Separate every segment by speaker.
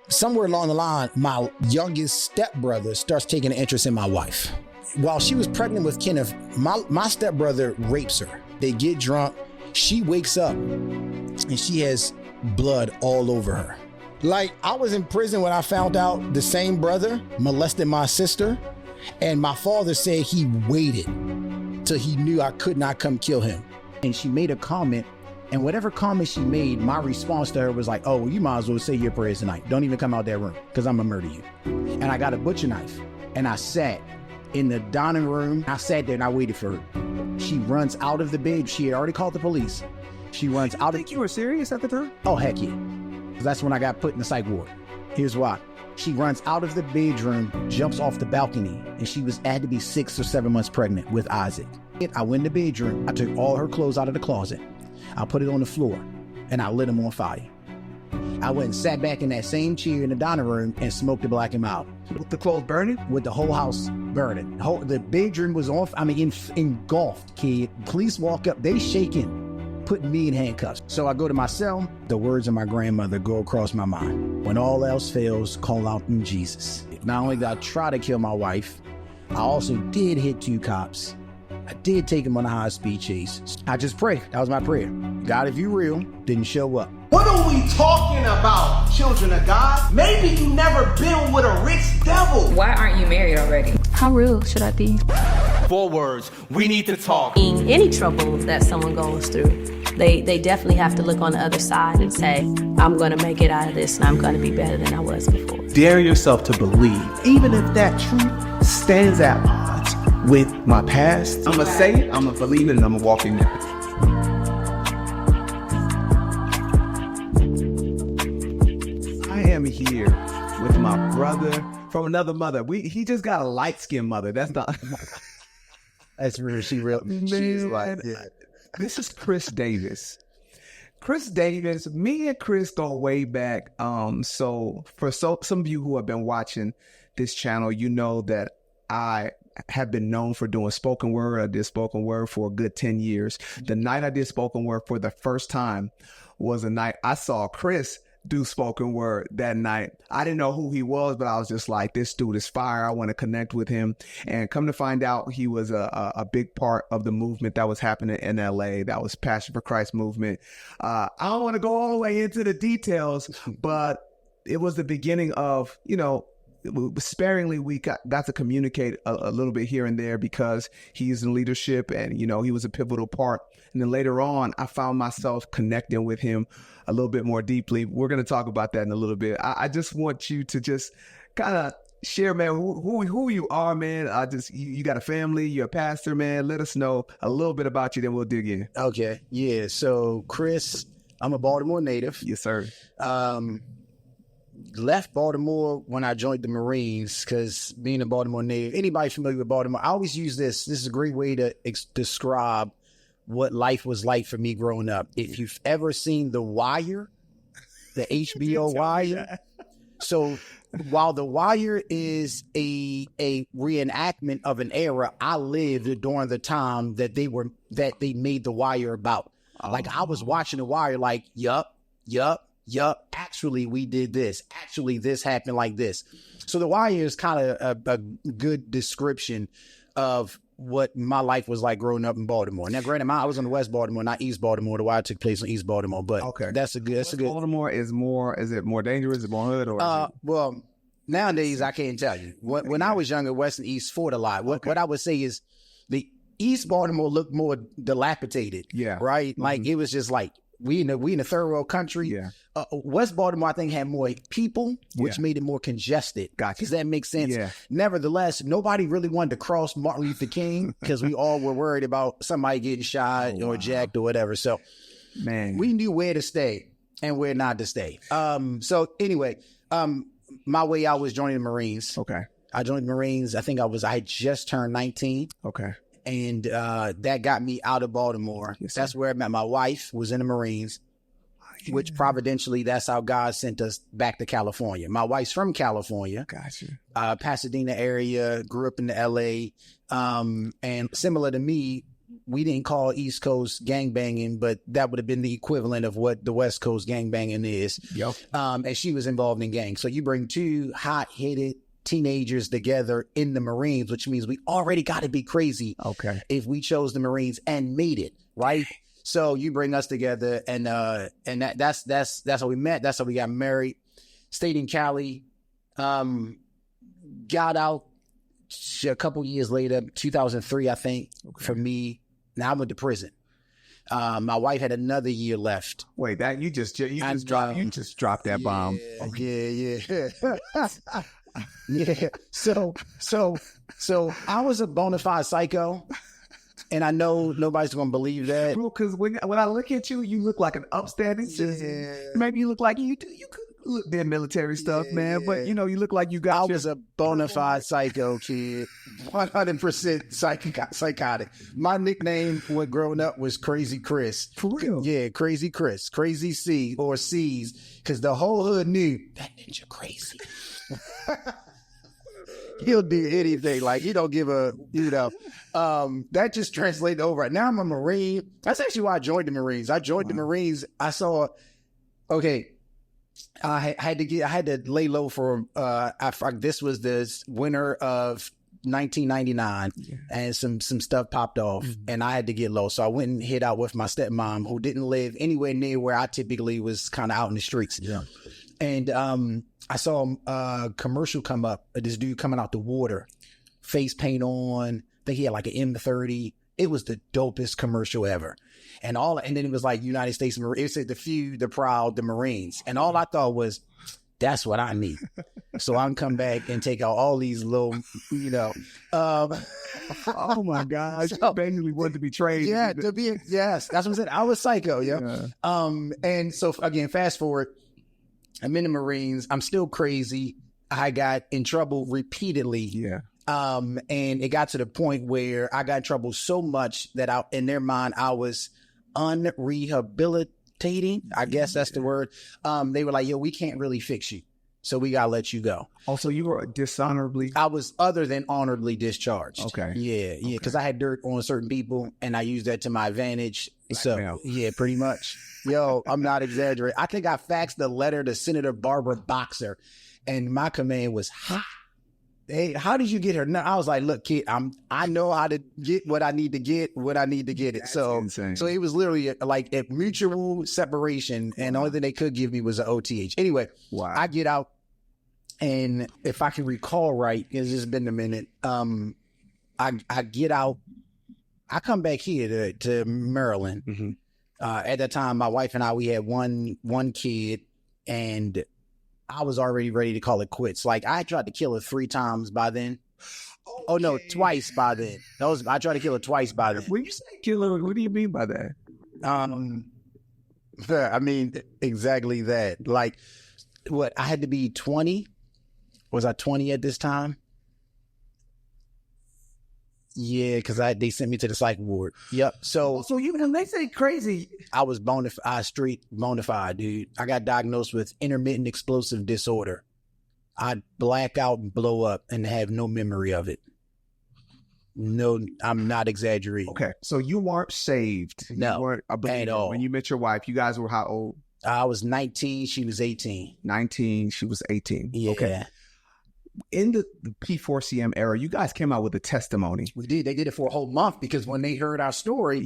Speaker 1: Somewhere along the line, my youngest stepbrother starts taking an interest in my wife. While she was pregnant with Kenneth, my stepbrother rapes her. They get drunk. She wakes up and she has blood all over her. Like, I was in prison when I found out the same brother molested my sister, and my father said he waited till he knew I could not come kill him. And she made a comment, and whatever comment she made, my response to her was like, oh, well, you might as well say your prayers tonight. Don't even come out that room, because I'm gonna murder you. And I got a butcher knife, and I sat in the dining room. I sat there and I waited for her. She runs out of the bed. She had already called the police. She runs out.
Speaker 2: I think you were serious at the time?
Speaker 1: Oh, heck yeah. That's when I got put in the psych ward. Here's why. She runs out of the bedroom, jumps off the balcony, and she had to be 6 or 7 months pregnant with Isaac. I went in the bedroom. I took all her clothes out of the closet. I put it on the floor, and I lit them on fire. I went and sat back in that same chair in the dining room and smoked the black and mild.
Speaker 2: With the clothes burning?
Speaker 1: With the whole house burning. The bedroom was engulfed, kid. Police walk up, they shaking, putting me in handcuffs. So I go to my cell. The words of my grandmother go across my mind. When all else fails, call out in Jesus. Not only did I try to kill my wife, I also did hit 2 cops. I did take him on a high-speed chase. I just pray. That was my prayer. God, if you real, didn't show up.
Speaker 3: What are we talking about, children of God? Maybe you never been with a rich devil.
Speaker 4: Why aren't you married already?
Speaker 5: How real should I be?
Speaker 3: 4 words, we need to talk.
Speaker 6: In any trouble that someone goes through, they definitely have to look on the other side and say, I'm going to make it out of this and I'm going to be better than I was before.
Speaker 2: Dare yourself to believe, even if that truth stands at odds with my past. I'm going to say it, I'm going to believe it, and I'm going to walk in there. I am here with my brother from another mother. He just got a light-skinned mother. That's not...
Speaker 1: That's real. She real.
Speaker 2: She's like, yeah. This is Chris Davis. Chris Davis, me and Chris go way back. So for some of you who have been watching this channel, you know that I have been known for doing spoken word. I did spoken word for a good 10 years. The night I did spoken word for the first time was a night I saw Chris do spoken word that night. I didn't know who he was, but I was just like, this dude is fire. I want to connect with him. And come to find out, he was a big part of the movement that was happening in LA. That was Passion for Christ movement. I don't want to go all the way into the details, but it was the beginning of, sparingly we got to communicate a little bit here and there because he's in leadership and, he was a pivotal part. And then later on, I found myself connecting with him a little bit more deeply. We're going to talk about that in a little bit. I just want you to just kind of share, man, who you are, man. You got a family, you're a pastor, man. Let us know a little bit about you, then we'll dig in.
Speaker 1: Okay. Yeah. So Chris, I'm a Baltimore native.
Speaker 2: Yes, sir.
Speaker 1: Left Baltimore when I joined the Marines because being a Baltimore native, anybody familiar with Baltimore, I always use this. This is a great way to describe what life was like for me growing up. If you've ever seen The Wire, the HBO Wire. So while The Wire is a reenactment of an era, I lived during the time that they made The Wire about. Like I was watching The Wire like, yup. Actually, we did this. Actually, this happened like this. So The Wire is kind of a good description of what my life was like growing up in Baltimore. Now, granted, I was in West Baltimore, not East Baltimore. The Wire took place in East Baltimore, but okay, that's a good.
Speaker 2: Baltimore is it more dangerous? Is it more hood or?
Speaker 1: Well, nowadays I can't tell you. When I was younger, West and East fought a lot. What I would say is the East Baltimore looked more dilapidated.
Speaker 2: Yeah,
Speaker 1: right. Mm-hmm. Like it was just like we in a third world country.
Speaker 2: Yeah.
Speaker 1: West Baltimore, I think, had more people, which made it more congested.
Speaker 2: Gotcha.
Speaker 1: Does that make sense?
Speaker 2: Yeah.
Speaker 1: Nevertheless, nobody really wanted to cross Martin Luther King because we all were worried about somebody getting shot or jacked or whatever. So,
Speaker 2: man,
Speaker 1: we knew where to stay and where not to stay. So anyway, my way out was joining the Marines.
Speaker 2: Okay.
Speaker 1: I joined the Marines. I think I had just turned 19.
Speaker 2: Okay.
Speaker 1: And that got me out of Baltimore. Yes, that's where I met my wife, was in the Marines. Which providentially, that's how God sent us back to California. My wife's from California.
Speaker 2: Gotcha.
Speaker 1: Pasadena area, grew up in the LA. And similar to me, we didn't call East Coast gangbanging, but that would have been the equivalent of what the West Coast gangbanging is.
Speaker 2: Yep.
Speaker 1: And she was involved in gangs. So you bring two hot-headed teenagers together in the Marines, which means we already got to be crazy.
Speaker 2: Okay.
Speaker 1: If we chose the Marines and made it, right? So you bring us together, and that's how we met. That's how we got married. Stayed in Cali. Got out a couple years later, 2003, I think, for me. Now I went to prison. My wife had another year left.
Speaker 2: Wait, that you just dropped that bomb.
Speaker 1: Okay. Yeah. So I was a bona fide psycho, and I know nobody's gonna believe that.
Speaker 2: Bro, because when I look at you, you look like an upstanding citizen. Maybe you look like you could look their military stuff, man. But you look like you got.
Speaker 1: I was a bona fide psycho kid, 100% psychotic. My nickname when growing up was Crazy Chris.
Speaker 2: For real?
Speaker 1: Yeah, Crazy Chris, Crazy C or C's, because the whole hood knew that ninja crazy. He'll do anything. Like, he don't give a, that just translated over. Now I'm a Marine. That's actually why I joined the Marines. I joined the Marines. I saw, I had to lay low for, this was the winter of 1999, and some stuff popped off, and I had to get low. So I went and hid out with my stepmom, who didn't live anywhere near where I typically was kind of out in the streets. Yeah. And, I saw a commercial come up, this dude coming out the water, face paint on. I think he had like an M30. It was the dopest commercial ever. And then it was like United States Marines. It said the few, the proud, the Marines. And all I thought was, that's what I need. So I can come back and take out all these little,
Speaker 2: oh my gosh. So, basically wanted to be trained.
Speaker 1: Yeah, yes. That's what I said. I was psycho, yeah. And so again, fast forward. I'm in the Marines. I'm still crazy. I got in trouble repeatedly.
Speaker 2: Yeah.
Speaker 1: And it got to the point where I got in trouble so much that in their mind, I was unrehabilitating. I guess that's the word. They were like, yo, we can't really fix you, so we gotta let you go.
Speaker 2: Also, you were dishonorably?
Speaker 1: I was other than honorably discharged.
Speaker 2: Okay.
Speaker 1: Yeah. Because I had dirt on certain people, and I used that to my advantage. So, yeah, pretty much. Yo, I'm not exaggerating. I think I faxed the letter to Senator Barbara Boxer, and my command was, hey, how did you get her? No, I was like, look, kid, I know how to get what I need to get when I need to get it.
Speaker 2: That's insane.
Speaker 1: So it was literally like a mutual separation, and the only thing they could give me was an OTH. Anyway, I get out, and if I can recall right, it's just been a minute. I get out. I come back here to Maryland. Mm-hmm. At that time, my wife and I, we had one kid, and I was already ready to call it quits. Like, I tried to kill her 3 times by then. Okay. Oh no, twice by then. I tried to kill her twice by then.
Speaker 2: When you say kill her, what do you mean by that?
Speaker 1: I mean exactly that. Like, what, I had to be 20? Was I 20 at this time? Yeah, because they sent me to the psych ward. Yep. So
Speaker 2: when they say crazy,
Speaker 1: I was street bona fide, dude. I got diagnosed with intermittent explosive disorder. I'd black out and blow up and have no memory of it. No, I'm not exaggerating.
Speaker 2: Okay, so you weren't saved.
Speaker 1: No,
Speaker 2: you weren't at all. When you met your wife, you guys were how old?
Speaker 1: I was 19. She was 18.
Speaker 2: 19. She was 18.
Speaker 1: Yeah. Okay.
Speaker 2: In the P4CM era, you guys came out with a testimony.
Speaker 1: We did. They did it for a whole month, because when they heard our story,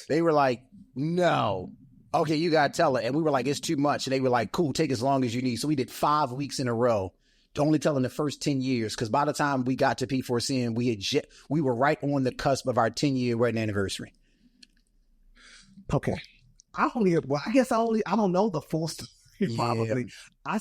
Speaker 1: they were like, no. Okay, you got to tell it. And we were like, it's too much. And they were like, cool, take as long as you need. So we did 5 weeks in a row, only telling the first 10 years. Because by the time we got to P4CM, we were right on the cusp of our 10-year wedding anniversary.
Speaker 2: Okay. I don't know the full story. Probably. I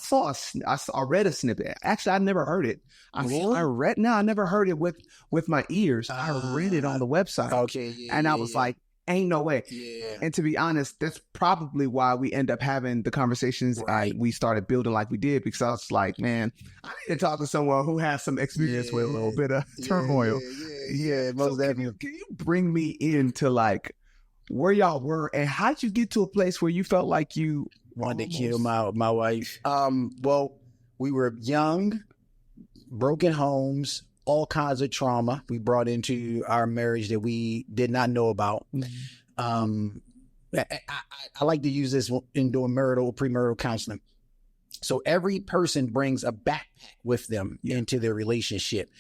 Speaker 2: read a snippet. Actually, I never heard it. I never heard it with my ears. I read it on the website.
Speaker 1: Okay.
Speaker 2: I was like, ain't no way.
Speaker 1: Yeah.
Speaker 2: And to be honest, that's probably why we end up having the conversations we started building like we did, because I was like, man, I need to talk to someone who has some experience with a little bit of turmoil.
Speaker 1: Yeah, most definitely.
Speaker 2: Can you bring me into like where y'all were, and how'd you get to a place where you felt like you
Speaker 1: wanted to kill my wife? Well, we were young, broken homes, all kinds of trauma we brought into our marriage that we did not know about. I like to use this in doing premarital counseling. So every person brings a backpack with them into their relationship.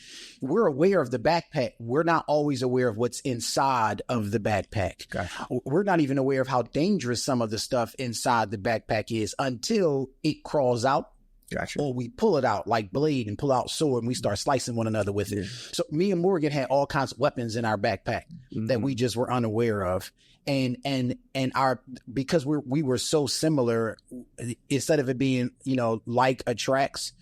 Speaker 1: We're aware of the backpack. We're not always aware of what's inside of the backpack. Gotcha. We're not even aware of how dangerous some of the stuff inside the backpack is until it crawls out. Gotcha. Or we pull it out like blade and pull out sword and we start slicing one another with it. So me and Morgan had all kinds of weapons in our backpack that we just were unaware of. And because we were so similar, instead of it being, like attracts,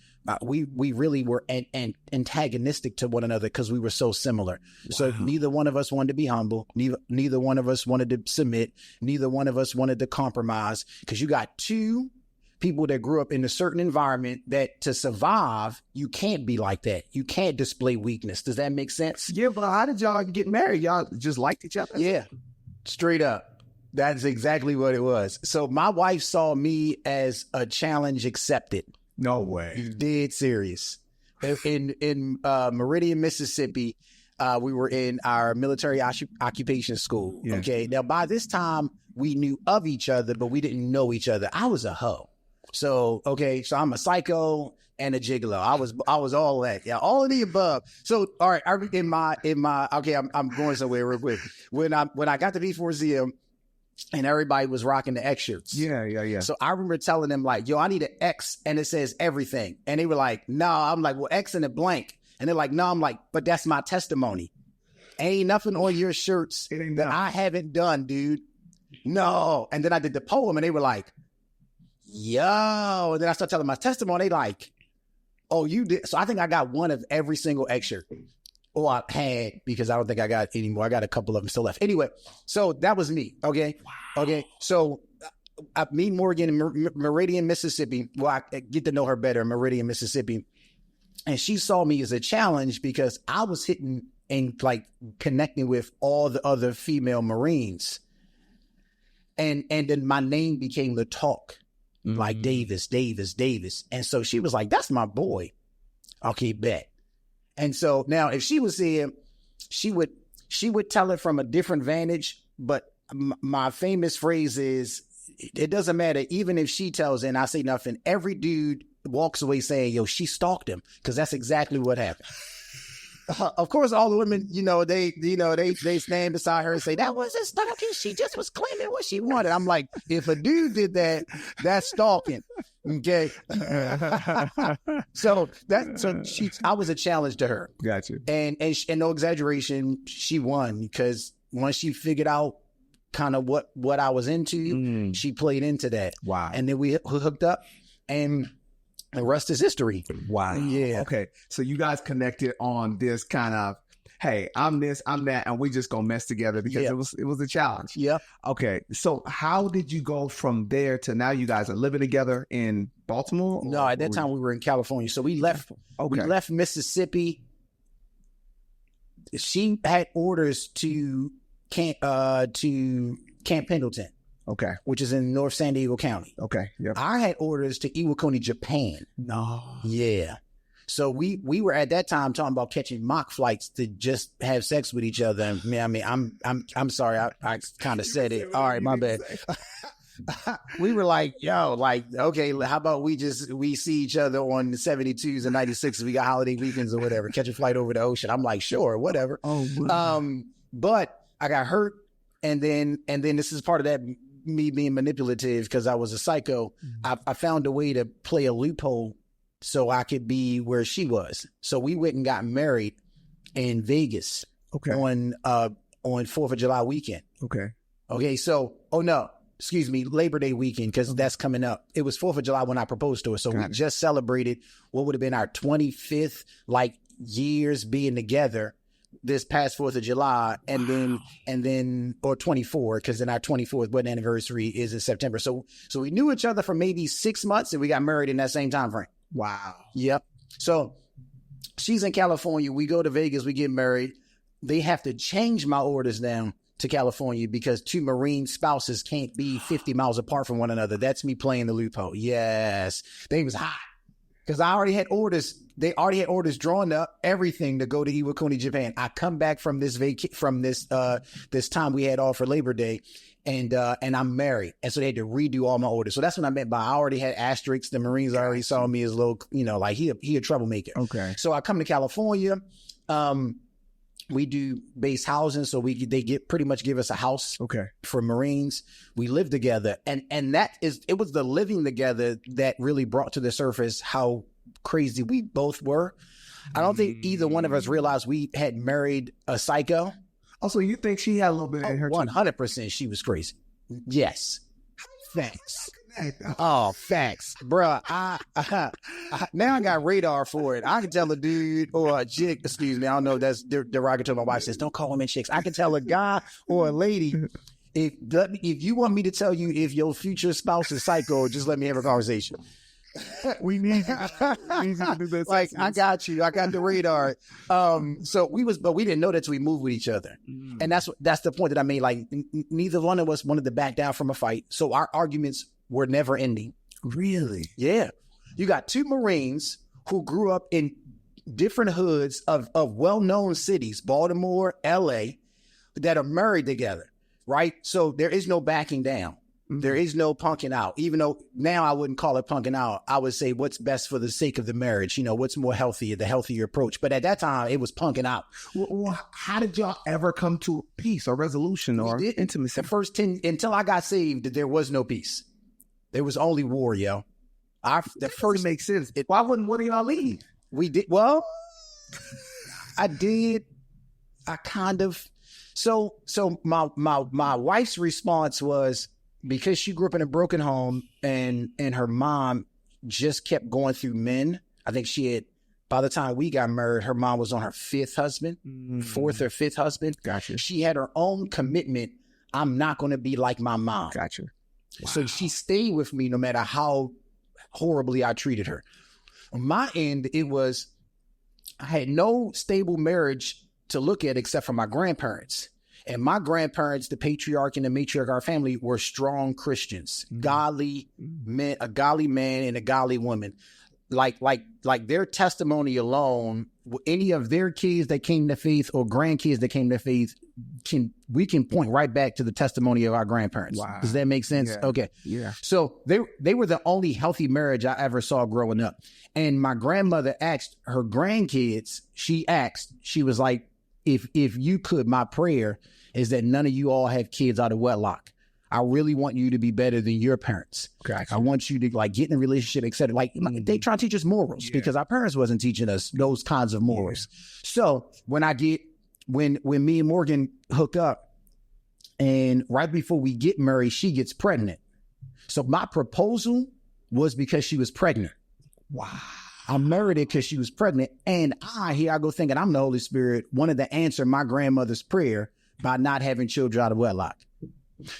Speaker 1: we really were antagonistic to one another because we were so similar. Wow. So neither one of us wanted to be humble. Neither one of us wanted to submit. Neither one of us wanted to compromise, because you got two people that grew up in a certain environment that to survive, you can't be like that. You can't display weakness. Does that make sense?
Speaker 2: Yeah, but how did y'all get married? Y'all just liked each other?
Speaker 1: Yeah, straight up. That's exactly what it was. So my wife saw me as a challenge accepted.
Speaker 2: No way.
Speaker 1: Dead serious. In Meridian, Mississippi, we were in our military occupation school. Yeah. Okay. Now, by this time, we knew of each other, but we didn't know each other. I was a hoe. So I'm a psycho and a gigolo. I was all that. Yeah, all of the above. So, all right, I'm going somewhere real quick. When I got to B4ZM and everybody was rocking the X shirts.
Speaker 2: Yeah.
Speaker 1: So I remember telling them like, yo, I need an X and it says everything. And they were like, no. I'm like, well, X and a blank. And they're like, no. I'm like, but that's my testimony. Ain't nothing on your shirts that I haven't done, dude. No. And then I did the poem and they were like, yo. And then I started telling my testimony. They like, oh, you did. So I think I got one of every single X shirt. Oh, I had, because I don't think I got any more. I got a couple of them still left. Anyway, so that was me. Okay. Wow. Okay. So I meet Morgan in Meridian, Mississippi. Well, I get to know her better in Meridian, Mississippi. And she saw me as a challenge because I was hitting and like connecting with all the other female Marines. And then my name became the talk, like Davis. And so she was like, that's my boy. Okay, bet. And so now if she was here, she would tell it from a different vantage. But my famous phrase is, it doesn't matter. Even if she tells it and I say nothing, every dude walks away saying, yo, she stalked him. Because that's exactly what happened. Of course, all the women, they stand beside her and say, that wasn't stalking. She just was claiming what she wanted. I'm like, if a dude did that, that's stalking. Okay. I was a challenge to her.
Speaker 2: Gotcha.
Speaker 1: And no exaggeration, she won, because once she figured out kind of what I was into, she played into that.
Speaker 2: Wow.
Speaker 1: And then we hooked up, and the rest is history.
Speaker 2: Wow.
Speaker 1: Yeah.
Speaker 2: Okay. So you guys connected on this kind of, hey, I'm this, I'm that, and we just gonna mess together because it was a challenge.
Speaker 1: Yeah.
Speaker 2: Okay. So how did you go from there to now you guys are living together in Baltimore?
Speaker 1: No, at that time we were in California. So we left. Okay. We left Mississippi. She had orders to Camp Pendleton.
Speaker 2: Okay.
Speaker 1: Which is in North San Diego County.
Speaker 2: Okay. Yep.
Speaker 1: I had orders to Iwakuni, Japan.
Speaker 2: No.
Speaker 1: Yeah. So we were at that time talking about catching mock flights to just have sex with each other. I'm sorry. I kind of said it. All right, my bad. We were like, yo, like, okay, how about we see each other on the 72s and 96s. We got holiday weekends or whatever. Catch a flight over the ocean. I'm like, sure, whatever.
Speaker 2: Oh, wow.
Speaker 1: But I got hurt, and then this is part of that. Me being manipulative because I was a psycho. I found a way to play a loophole so I could be where she was. So we went and got married in Vegas.
Speaker 2: Okay.
Speaker 1: On 4th of July weekend. Okay. So, Labor Day weekend, because that's coming up. It was 4th of July when I proposed to her. So we just celebrated what would have been our 25th years being together this past 4th of July, and then or 24, because then our 24th wedding anniversary is in September. So we knew each other for maybe 6 months, and we got married in that same time frame.
Speaker 2: Wow.
Speaker 1: Yep. So she's in California. We go to Vegas. We get married. They have to change my orders down to California because two Marine spouses can't be 50 miles apart from one another. That's me playing the loophole. Yes. They was hot. Because I already had orders. They already had orders drawn up, everything to go to Iwakuni, Japan. I come back from this this time we had off for Labor Day, and I'm married, and so they had to redo all my orders. So that's what I meant by I already had asterisks. The Marines already saw me as a little, like he a troublemaker.
Speaker 2: Okay.
Speaker 1: So I come to California. We do base housing, so they pretty much give us a house.
Speaker 2: Okay.
Speaker 1: For Marines. We live together, and it was the living together that really brought to the surface how crazy we both were. I don't think either one of us realized we had married a psycho.
Speaker 2: Also, you think she had a little bit in her
Speaker 1: 100% she was crazy. Yes. Facts. Oh, facts. Bruh, I now I got radar for it. I can tell a dude or a chick, excuse me, I don't know if that's derogatory. My wife says, don't call them chicks. I can tell a guy or a lady, if you want me to tell you if your future spouse is psycho, just let me have a conversation.
Speaker 2: We need to do this.
Speaker 1: Like, I got you. I got the radar. So but we didn't know that till we moved with each other. And that's the point that I made. Like, neither one of us wanted to back down from a fight. So our arguments were never ending.
Speaker 2: Really?
Speaker 1: Yeah. You got two Marines who grew up in different hoods of well-known cities, Baltimore, LA, that are married together, right? So there is no backing down. There is no punking out, even though now I wouldn't call it punking out. I would say what's best for the sake of the marriage, what's more healthier, the healthier approach. But at that time, it was punking out.
Speaker 2: Well, how did y'all ever come to peace or resolution or intimacy?
Speaker 1: The first 10, until I got saved, there was no peace. There was only war, yo. The first
Speaker 2: makes sense. Why wouldn't one of y'all leave?
Speaker 1: We did. Well, I did. I kind of. So my wife's response was, because she grew up in a broken home and her mom just kept going through men. I think by the time we got married, her mom was on her fourth or fifth husband.
Speaker 2: Gotcha.
Speaker 1: She had her own commitment. I'm not going to be like my mom.
Speaker 2: Gotcha. Wow.
Speaker 1: So she stayed with me no matter how horribly I treated her. On my end, I had no stable marriage to look at except for my grandparents. And my grandparents, the patriarch and the matriarch of our family, were strong Christians, godly men, a godly man and a godly woman. Like their testimony alone, any of their kids that came to faith or grandkids that came to faith, we can point right back to the testimony of our grandparents.
Speaker 2: Wow.
Speaker 1: Does that make sense?
Speaker 2: Yeah.
Speaker 1: Okay.
Speaker 2: Yeah.
Speaker 1: So they were the only healthy marriage I ever saw growing up. And my grandmother asked her grandkids, she was like, if you could, my prayer is that none of you all have kids out of wedlock. I really want you to be better than your parents.
Speaker 2: Gotcha.
Speaker 1: I want you to get in a relationship, etc. They try to teach us morals because our parents wasn't teaching us those kinds of morals. Yeah. So when me and Morgan hook up, and right before we get married, she gets pregnant. So my proposal was because she was pregnant.
Speaker 2: Wow.
Speaker 1: I married her because she was pregnant. And here I go thinking I'm the Holy Spirit, wanted to answer my grandmother's prayer by not having children out of wedlock.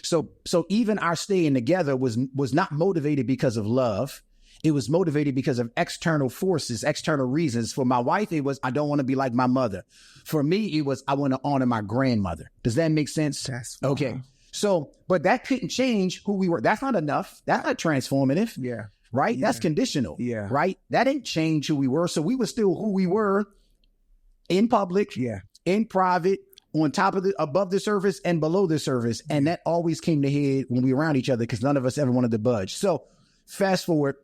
Speaker 1: So even our staying together was not motivated because of love. It was motivated because of external forces, external reasons. For my wife, it was, I don't want to be like my mother. For me, it was, I want to honor my grandmother. Does that make sense?
Speaker 2: That's
Speaker 1: okay. So, but that couldn't change who we were. That's not enough. That's not transformative.
Speaker 2: Yeah.
Speaker 1: Right?
Speaker 2: Yeah.
Speaker 1: That's conditional.
Speaker 2: Yeah.
Speaker 1: Right? That didn't change who we were. So we were still who we were in public, in private, on top of above the surface and below the surface. And that always came to head when we were around each other because none of us ever wanted to budge. So fast forward,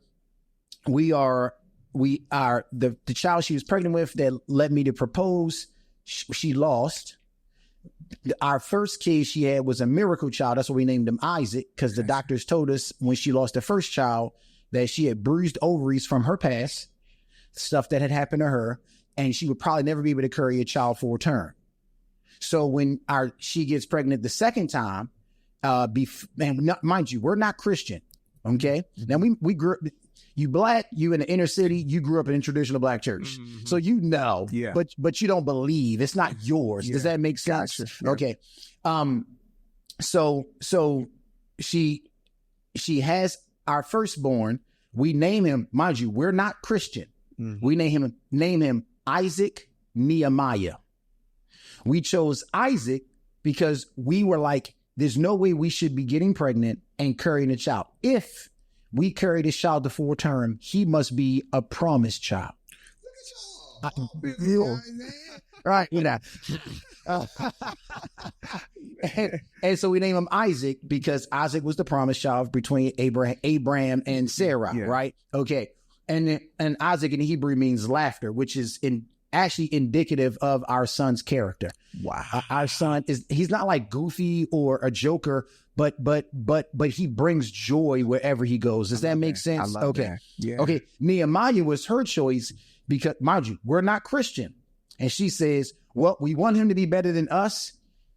Speaker 1: we are the child she was pregnant with that led me to propose. She lost. Our first kid she had was a miracle child. That's why we named him Isaac, because the doctors told us when she lost the first child that she had bruised ovaries from her past, stuff that had happened to her, and she would probably never be able to carry a child full term. So when she gets pregnant the second time, mind you, we're not Christian, okay? Now we grew up, you black, you in the inner city, you grew up in a traditional black church. Mm-hmm. So you know, but you don't believe. It's not yours. Does that make sense?
Speaker 2: Gotcha. Yeah.
Speaker 1: Okay. So she has our firstborn. We name him, mind you, we're not Christian. Mm-hmm. We name him Isaac Nehemiah. We chose Isaac because we were like, there's no way we should be getting pregnant and carrying a child. If we carry this child to full term. He must be a promised child. Right, you know. And so we name him Isaac because Isaac was the promised child between Abraham and Sarah, right? Okay. And Isaac in Hebrew means laughter, which is actually indicative of our son's character.
Speaker 2: Wow.
Speaker 1: Our son he's not like goofy or a joker, but he brings joy wherever he goes. Does that make sense?
Speaker 2: I love that. Yeah.
Speaker 1: Okay. Nehemiah was her choice because, mind you, we're not Christian. And she says, well, we want him to be better than us.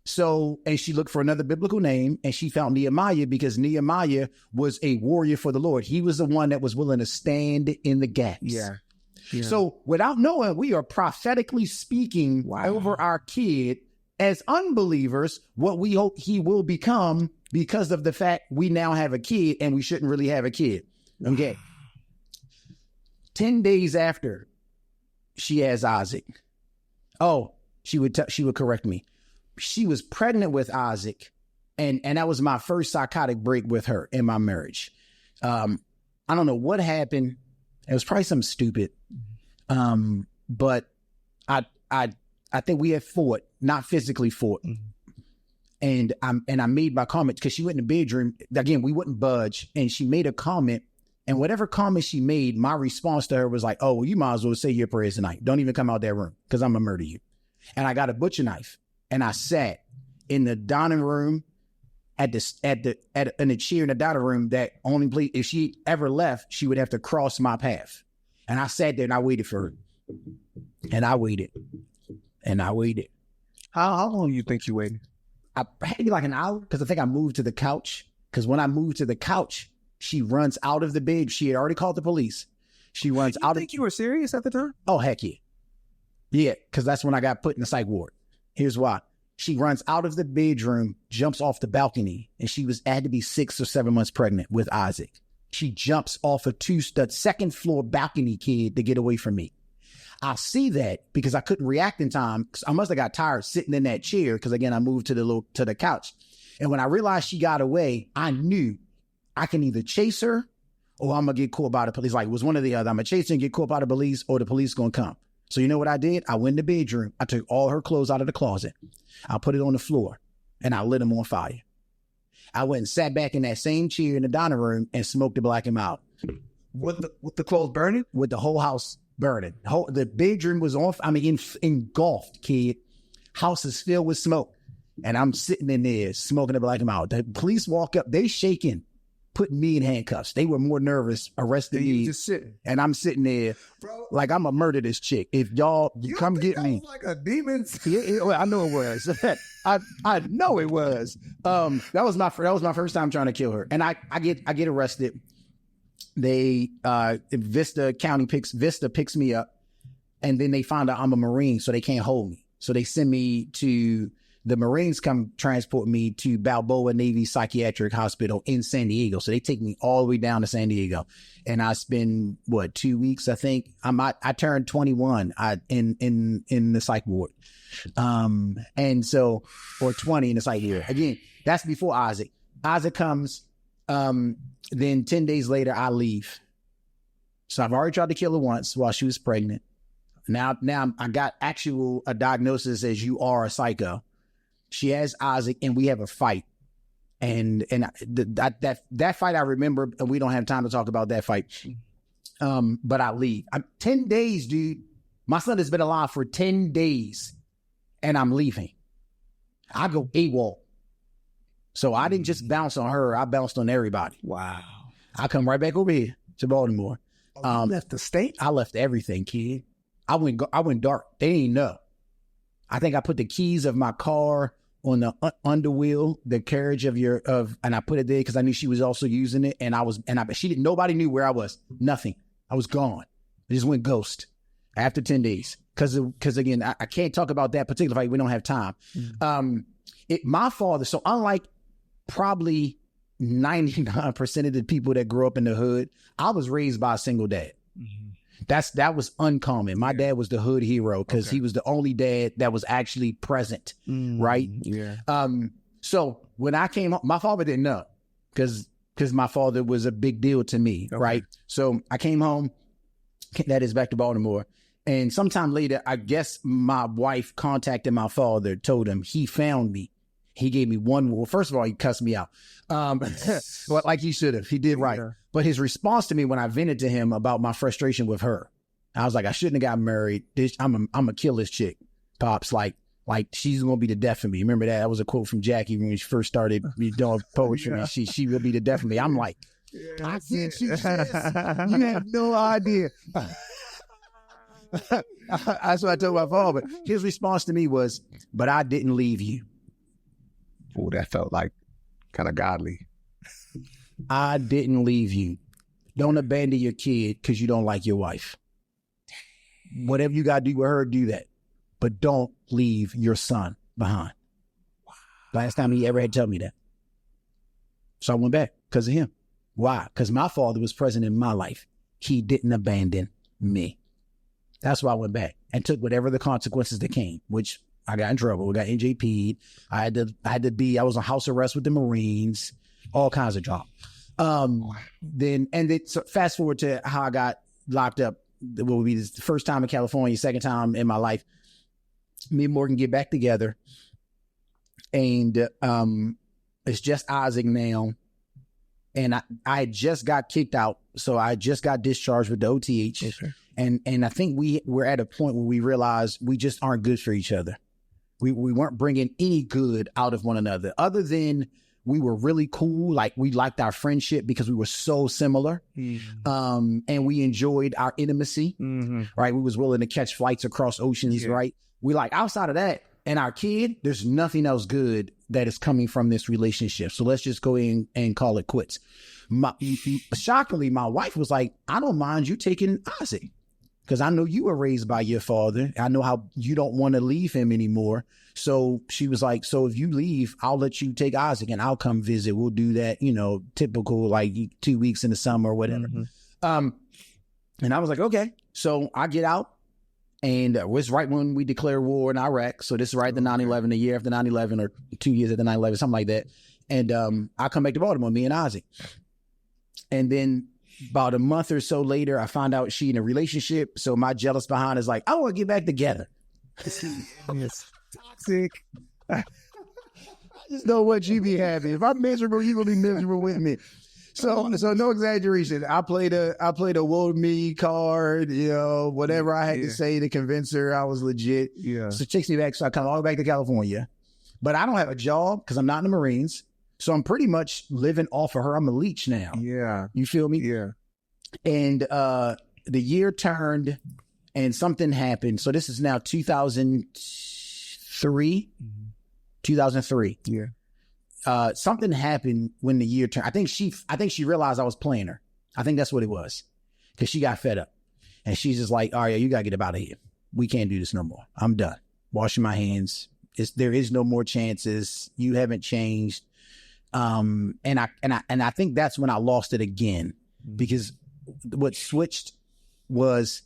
Speaker 1: So, and she looked for another biblical name and she found Nehemiah because Nehemiah was a warrior for the Lord. He was the one that was willing to stand in the gaps.
Speaker 2: Yeah.
Speaker 1: So without knowing, we are prophetically speaking over our kid as unbelievers, what we hope he will become because of the fact we now have a kid and we shouldn't really have a kid. Okay. 10 days after she has Isaac. Oh, she would correct me. She was pregnant with Isaac, and that was my first psychotic break with her in my marriage. I don't know what happened. It was probably something stupid. But I think we had fought, not physically fought. And I made my comment because she went in the bedroom. Again, we wouldn't budge. And she made a comment. And whatever comment she made, my response to her was like, oh, well, you might as well say your prayers tonight. Don't even come out that room because I'm going to murder you. And I got a butcher knife and I sat in the dining room in the chair in the dining room that only place, if she ever left, she would have to cross my path. And I sat there and I waited for her. And I waited. And I waited.
Speaker 2: How long do you think you waited?
Speaker 1: I had to be like an hour because I think I moved to the couch. Because when I moved to the couch, she runs out of the bed. She had already called the police. She runs out.
Speaker 2: You think you were serious at the time?
Speaker 1: Oh, heck yeah. Yeah, because that's when I got put in the psych ward. Here's why. She runs out of the bedroom, jumps off the balcony, and she had to be 6 or 7 months pregnant with Isaac. She jumps off the second floor balcony, kid, to get away from me. I see that because I couldn't react in time. I must have got tired sitting in that chair because, again, I moved to the couch. And when I realized she got away, I knew I can either chase her or I'm going to get caught by the police. Like, it was one or the other. I'm going to chase her and get caught by the police or the police going to come. So you know what I did? I went in the bedroom. I took all her clothes out of the closet. I put it on the floor and I lit them on fire. I went and sat back in that same chair in the dining room and smoked to black him out.
Speaker 2: With the clothes burning?
Speaker 1: With the whole house burning. The bedroom was engulfed, kid. House is filled with smoke. And I'm sitting in there smoking to black him out. The police walk up. They shaking, putting me in handcuffs. They were more nervous arresting me.
Speaker 2: Just sitting.
Speaker 1: And I'm sitting there, bro, like I'm going to murder this chick. If y'all come get me.
Speaker 2: Was like a demon.
Speaker 1: Yeah, well, I know it was. I know it was. That was my first time trying to kill her. And I get arrested. Vista picks me up, and then they find out I'm a Marine, so they can't hold me. So they send me to the Marines come transport me to Balboa Navy Psychiatric Hospital in San Diego. So they take me all the way down to San Diego, and I spend 2 weeks. I think I turned 21 in the psych ward, and so or 20 in the psych here. Again, that's before Isaac. Isaac comes. Then 10 days later, I leave. So I've already tried to kill her once while she was pregnant. Now I got a diagnosis as you are a psycho. She has Isaac, and we have a fight. And that fight I remember, and we don't have time to talk about that fight. But I leave. 10 days, dude. My son has been alive for 10 days, and I'm leaving. I go AWOL. So I didn't just bounce on her. I bounced on everybody.
Speaker 2: Wow.
Speaker 1: I come right back over here to Baltimore.
Speaker 2: You left the state?
Speaker 1: I left everything, kid. I went dark. They didn't know. I think I put the keys of my car on the underwheel, the carriage and I put it there because I knew she was also using it. Nobody knew where I was. Nothing. I was gone. I just went ghost after 10 days. Because again, I can't talk about that particular fight. We don't have time. My father, so unlike probably 99% of the people that grew up in the hood, I was raised by a single dad. Mm-hmm. That was uncommon. My dad was the hood hero because he was the only dad that was actually present, right?
Speaker 2: Yeah.
Speaker 1: So when I came home, my father didn't know because because my father was a big deal to me, right? So I came home, that is back to Baltimore. And sometime later, I guess my wife contacted my father, told him he found me. He gave me well, first of all, he cussed me out. But like he should have. He did right. Yeah. But his response to me when I vented to him about my frustration with her, I was like, I shouldn't have got married. I'm going to kill this chick. Pops, like she's going to be the death of me. Remember that? That was a quote from Jackie when she first started doing poetry. Yeah. She will be the death of me. I'm like, I can't shoot this. You have no idea. That's what I told my father. But his response to me was, but I didn't leave you.
Speaker 2: Oh, that felt like kind of godly.
Speaker 1: I didn't leave you. Don't abandon your kid because you don't like your wife. Whatever you got to do with her, do that. But don't leave your son behind. Wow. Last time he ever had to tell me that. So I went back because of him. Why? Because my father was present in my life. He didn't abandon me. That's why I went back and took whatever the consequences that came, which I got in trouble. We got NJP'd. I was on house arrest with the Marines, all kinds of drama. So fast forward to how I got locked up. What would be the first time in California, second time in my life. Me and Morgan get back together, and it's just Isaac now. And I just got kicked out, so I just got discharged with the OTH. Okay. And I think we're at a point where we realize we just aren't good for each other. We weren't bringing any good out of one another, other than we were really cool. Like, we liked our friendship because we were so similar. Mm-hmm. And we enjoyed our intimacy, right? We was willing to catch flights across oceans, right? We like, outside of that and our kid, there's nothing else good that is coming from this relationship. So let's just go in and call it quits. Shockingly, my wife was like, I don't mind you taking Isaac, because I know you were raised by your father. I know how you don't want to leave him anymore. So she was like, so if you leave, I'll let you take Isaac and I'll come visit. We'll do that, typical, like 2 weeks in the summer or whatever. Mm-hmm. And I was like, okay. So I get out, and it was right when we declared war in Iraq. So this is right at the 9/11, a year after 9/11 or 2 years after 9/11, something like that. And I come back to Baltimore, me and Isaac. And then about a month or so later, I find out she in a relationship. So my jealous behind is like, I want to get back together.
Speaker 2: It's toxic.
Speaker 1: I just don't want you to be happy. If I'm miserable, you will be miserable with me. So no exaggeration. I played a woe me card, whatever I had to say to convince her I was legit. Yeah. So she takes me back. So I come all the way back to California, but I don't have a job because I'm not in the Marines. So I'm pretty much living off of her. I'm a leech now. Yeah. You feel me?
Speaker 2: Yeah.
Speaker 1: And the year turned and something happened. So this is now 2003. Mm-hmm. 2003. Yeah. Something happened when the year turned. I think she realized I was playing her. I think that's what it was, because she got fed up, and she's just like, "Aria, you gotta get up out of here. We can't do this no more. I'm done. Washing my hands. There is no more chances. You haven't changed." And I think that's when I lost it again, because what switched was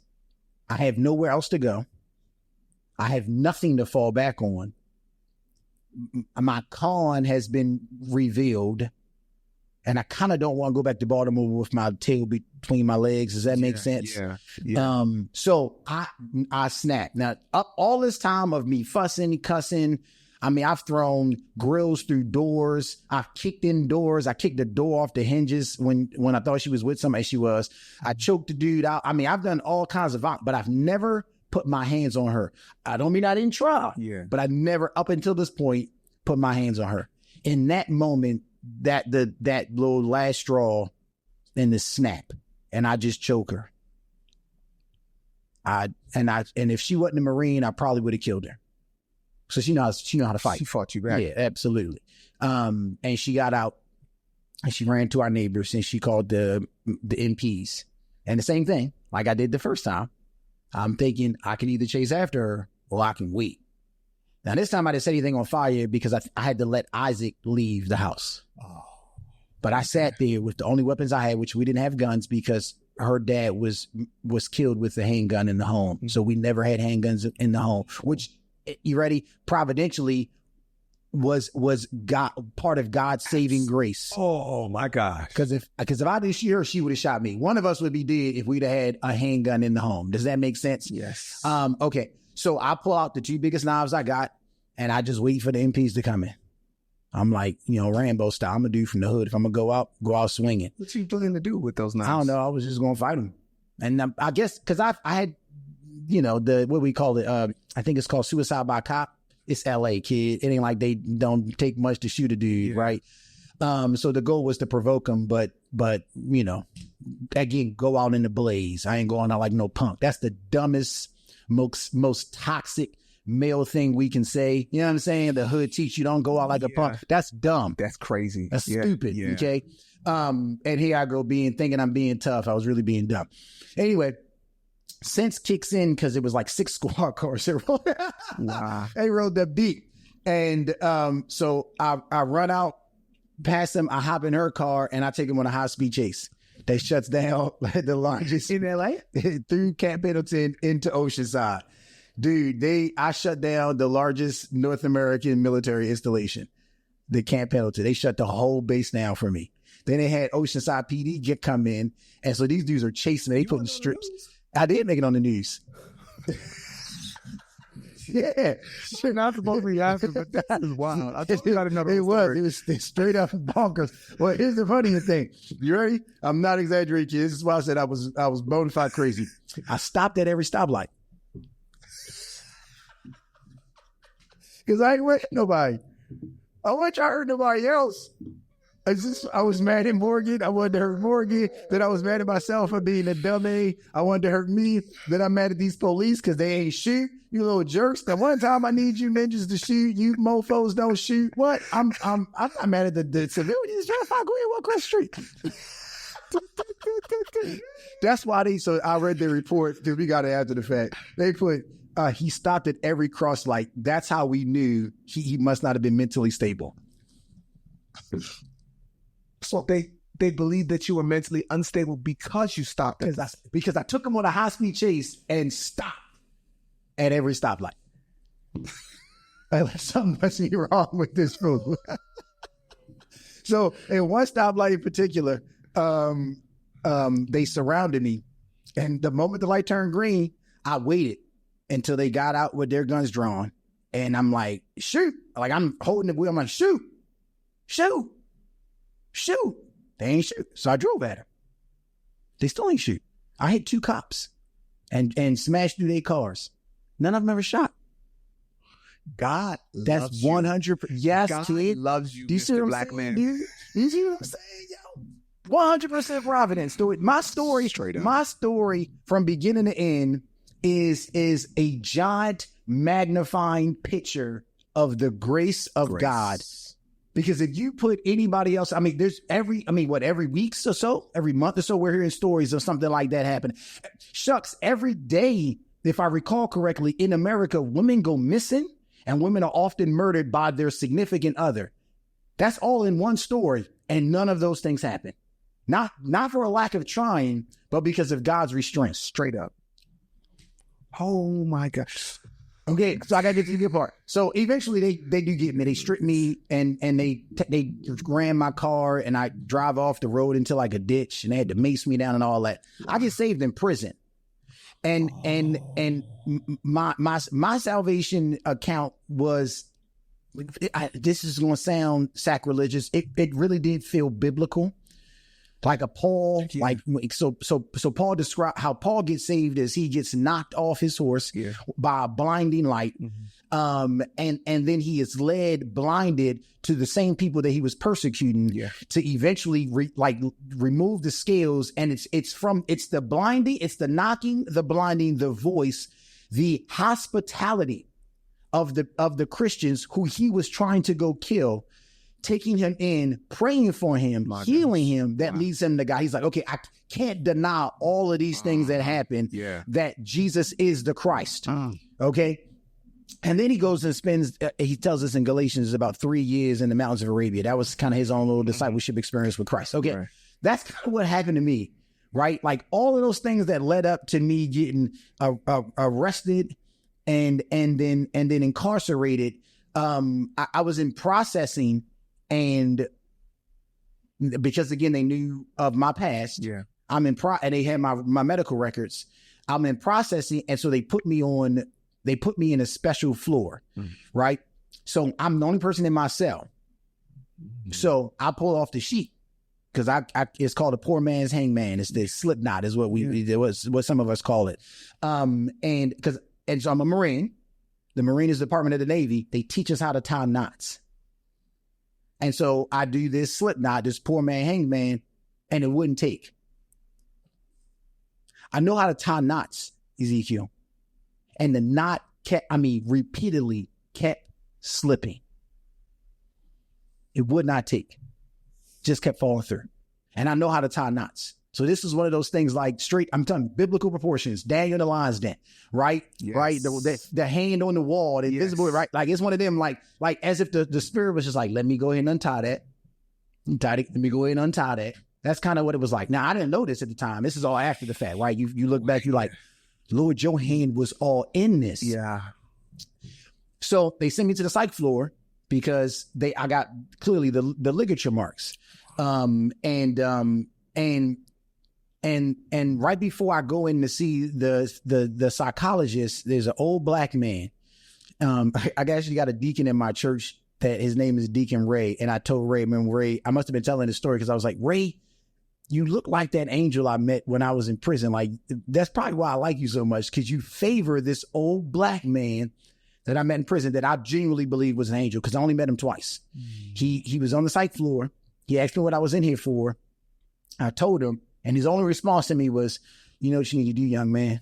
Speaker 1: I have nowhere else to go. I have nothing to fall back on. My con has been revealed, and I kind of don't want to go back to Baltimore with my tail between my legs. Does that make sense? Yeah. So I snapped. Now, up all this time of me fussing, cussing, I mean, I've thrown grills through doors. I've kicked in doors. I kicked the door off the hinges when I thought she was with somebody. She was. I choked the dude out. I mean, I've done all kinds of violence, but I've never put my hands on her. I don't mean I didn't try, but I never, up until this point, put my hands on her. In that moment, that little last straw, and the snap, and I just choke her. And if she wasn't a Marine, I probably would have killed her. So she knows how to fight.
Speaker 2: She fought you back.
Speaker 1: Yeah, absolutely. And she got out, and she ran to our neighbors, and she called the MPs. And the same thing, like I did the first time. I'm thinking I can either chase after her or I can wait. Now, this time I didn't set anything on fire because I had to let Isaac leave the house. Oh. But I sat there with the only weapons I had, which we didn't have guns because her dad was killed with a handgun in the home. Mm-hmm. So we never had handguns in the home, which, you ready? Providentially, was God, part of God's saving grace.
Speaker 2: Oh my gosh.
Speaker 1: Because if I didn't shoot her, she would have shot me. One of us would be dead if we'd have had a handgun in the home. Does that make sense?
Speaker 2: Yes.
Speaker 1: Okay. So I pull out the 2 biggest knives I got, and I just wait for the MPs to come in. I'm like, Rambo style. I'm a dude from the hood. If I'm gonna go out swinging.
Speaker 2: What you planning to do with those knives?
Speaker 1: I don't know. I was just gonna fight them, and I guess because I had, the what we call it. I think it's called suicide by cop. It's LA, kid. It ain't like they don't take much to shoot a dude, right? So the goal was to provoke him, but again, go out in the blaze. I ain't going out like no punk. That's the dumbest, most toxic male thing we can say. You know what I'm saying? The hood teach you don't go out like a punk. That's dumb.
Speaker 2: That's crazy.
Speaker 1: That's stupid. Yeah. Okay. And here I go thinking I'm being tough. I was really being dumb. Anyway, sense kicks in because it was like 6 squad cars.
Speaker 2: Wow.
Speaker 1: They rode the beat. And so I run out past them. I hop in her car and I take them on a high speed chase. They shuts down the largest
Speaker 2: in LA
Speaker 1: through Camp Pendleton into Oceanside. Dude, I shut down the largest North American military installation, the Camp Pendleton. They shut the whole base down for me. Then they had Oceanside PD come in. And so these dudes are chasing me. They put in strips. I did make it on the news. Yeah.
Speaker 2: You're not supposed to be asking, but that is wild. I just got another
Speaker 1: It was straight up bonkers. Well, here's the funny thing. You ready? I'm not exaggerating. This is why I said I was bona fide crazy. I stopped at every stoplight. Because I ain't with nobody. I want y'all to hurt nobody else. I was mad at Morgan. I wanted to hurt Morgan. Then I was mad at myself for being a dummy. I wanted to hurt me. Then I'm mad at these police because they ain't shoot. You little jerks. The one time I need you ninjas to shoot, you mofos don't shoot. What? I'm not mad at the civilians trying to find Green Walk across the street. That's why so I read the report because we got it after the fact. They put he stopped at every cross light. That's how we knew he must not have been mentally stable.
Speaker 2: So they believe that you were mentally unstable because you stopped.
Speaker 1: Because I took him on a high-speed chase and stopped at every stoplight. Something must be wrong with this fool. So in one stoplight in particular, they surrounded me. And the moment the light turned green, I waited until they got out with their guns drawn. And I'm like, shoot. Like I'm holding the wheel. I'm like, shoot. They ain't shoot. So I drove at her. They still ain't shoot. I hit 2 cops and smashed through their cars. None of them ever shot.
Speaker 2: God
Speaker 1: That's 100%. Yes,
Speaker 2: God
Speaker 1: kid.
Speaker 2: loves you,
Speaker 1: Do you see
Speaker 2: Mr.
Speaker 1: what I'm
Speaker 2: Black
Speaker 1: saying,
Speaker 2: Man.
Speaker 1: dude? You see what I'm saying, yo? 100% Providence. My story,
Speaker 2: Straight up.
Speaker 1: my story from beginning to end is a giant magnifying picture of the grace of God. Because if you put anybody else, there's every week or so, every month or so, we're hearing stories of something like that happen. Shucks, every day, if I recall correctly, in America, women go missing and women are often murdered by their significant other. That's all in one story. And none of those things happen. Not for a lack of trying, but because of God's restraint. Straight up.
Speaker 2: Oh my gosh.
Speaker 1: Okay, so I got to get to the good part. So eventually they do get me. They strip me and they ran my car and I drive off the road into like a ditch and they had to mace me down and all that. I get saved in prison. And my salvation account was, this is going to sound sacrilegious. It really did feel biblical. Like a Paul, so Paul described how Paul gets saved as he gets knocked off his horse by a blinding light. Mm-hmm. And then he is led blinded to the same people that he was persecuting to eventually remove the scales. And it's the blinding, it's the knocking, the blinding, the voice, the hospitality of the Christians who he was trying to go kill, taking him in, praying for him, healing him, that leads him to God. He's like, okay, I can't deny all of these things that happen, that Jesus is the Christ. Okay. And then he goes and spends, he tells us in Galatians, about 3 years in the mountains of Arabia. That was kind of his own little discipleship experience with Christ. Okay. Right. That's kind of what happened to me, right? Like all of those things that led up to me getting arrested and then incarcerated. I was in processing, and because again, they knew of my past.
Speaker 2: Yeah.
Speaker 1: I'm in and they had my medical records. I'm in processing. And so they put me in a special floor, right? So I'm the only person in my cell. So I pull off the sheet because it's called a poor man's hangman. It's the slip knot is what what some of us call it. And so I'm a Marine. The Marine is the Department of the Navy. They teach us how to tie knots. And so I do this slip knot, this poor man hangman, and it wouldn't take. I know how to tie knots, Ezekiel. And the knot repeatedly kept slipping. It would not take. Just kept falling through. And I know how to tie knots. So this is one of those things like straight, I'm telling you, biblical proportions, Daniel in the lion's den, right?
Speaker 2: Yes.
Speaker 1: Right? The hand on the wall, the invisible, right? Like it's one of them, like as if the spirit was just like, let me go ahead and untie that. Let me go ahead and untie that. That's kind of what it was like. Now, I didn't know this at the time. This is all after the fact, right? You look back, you're like, Lord, your hand was all in this.
Speaker 2: Yeah.
Speaker 1: So they sent me to the psych floor because I got clearly the ligature marks. And right before I go in to see the psychologist, there's an old black man. I actually got a deacon in my church that his name is Deacon Ray. And I told Ray, I must have been telling the story because I was like, Ray, you look like that angel I met when I was in prison. Like, that's probably why I like you so much, because you favor this old black man that I met in prison that I genuinely believe was an angel, because I only met him twice. He was on the psych floor. He asked me what I was in here for. I told him, and his only response to me was, you know what you need to do, young man?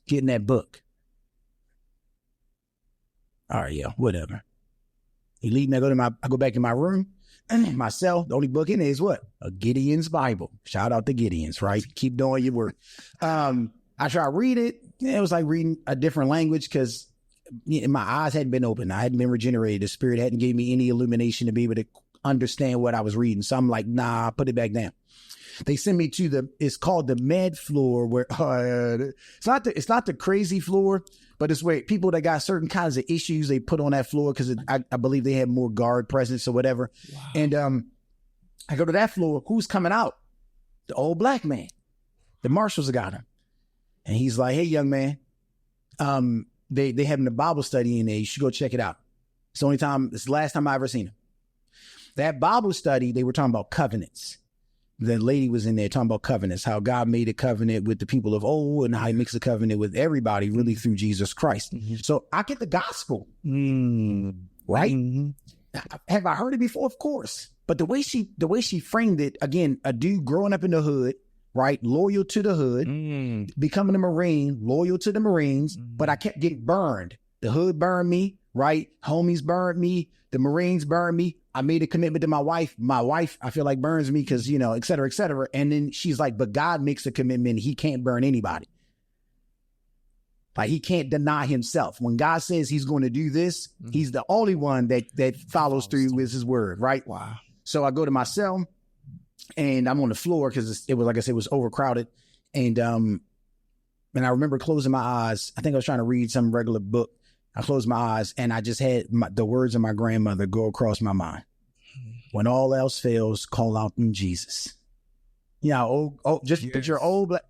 Speaker 1: Get in that book. All right, yeah, whatever. He leave me, I go back in my room, my cell. The only book in there is what? A Gideon's Bible. Shout out to Gideon's, right? Keep doing your work. I try to read it. It was like reading a different language because my eyes hadn't been opened. I hadn't been regenerated. The Spirit hadn't gave me any illumination to be able to understand what I was reading. So I'm like, nah, put it back down. They send me to it's called the med floor, where it's not the crazy floor, but it's where people that got certain kinds of issues they put on that floor because I believe they had more guard presence or whatever. Wow. And I go to that floor. Who's coming out? The old black man. The marshals got him, and he's like, "Hey, young man, they having a Bible study in there. You should go check it out. It's the last time I ever seen him. That Bible study, they were talking about covenants." The lady was in there talking about covenants, how God made a covenant with the people of old and how he makes a covenant with everybody really through Jesus Christ. Mm-hmm. So I get the gospel, right? Mm-hmm. Have I heard it before? Of course. But the way she framed it, again, a dude growing up in the hood, right? Loyal to the hood, becoming a Marine, loyal to the Marines, but I kept getting burned. The hood burned me, right? Homies burned me. The Marines burned me. I made a commitment to my wife. My wife, I feel like, burns me because, et cetera, et cetera. And then she's like, but God makes a commitment. He can't burn anybody. Like, he can't deny himself. When God says he's going to do this, he's the only one that follows through with his word, right? Wow. So I go to my cell and I'm on the floor because it was, like I said, it was overcrowded. And I remember closing my eyes. I think I was trying to read some regular book. I closed my eyes and I just had the words of my grandmother go across my mind. When all else fails, call out in Jesus. Picture old black.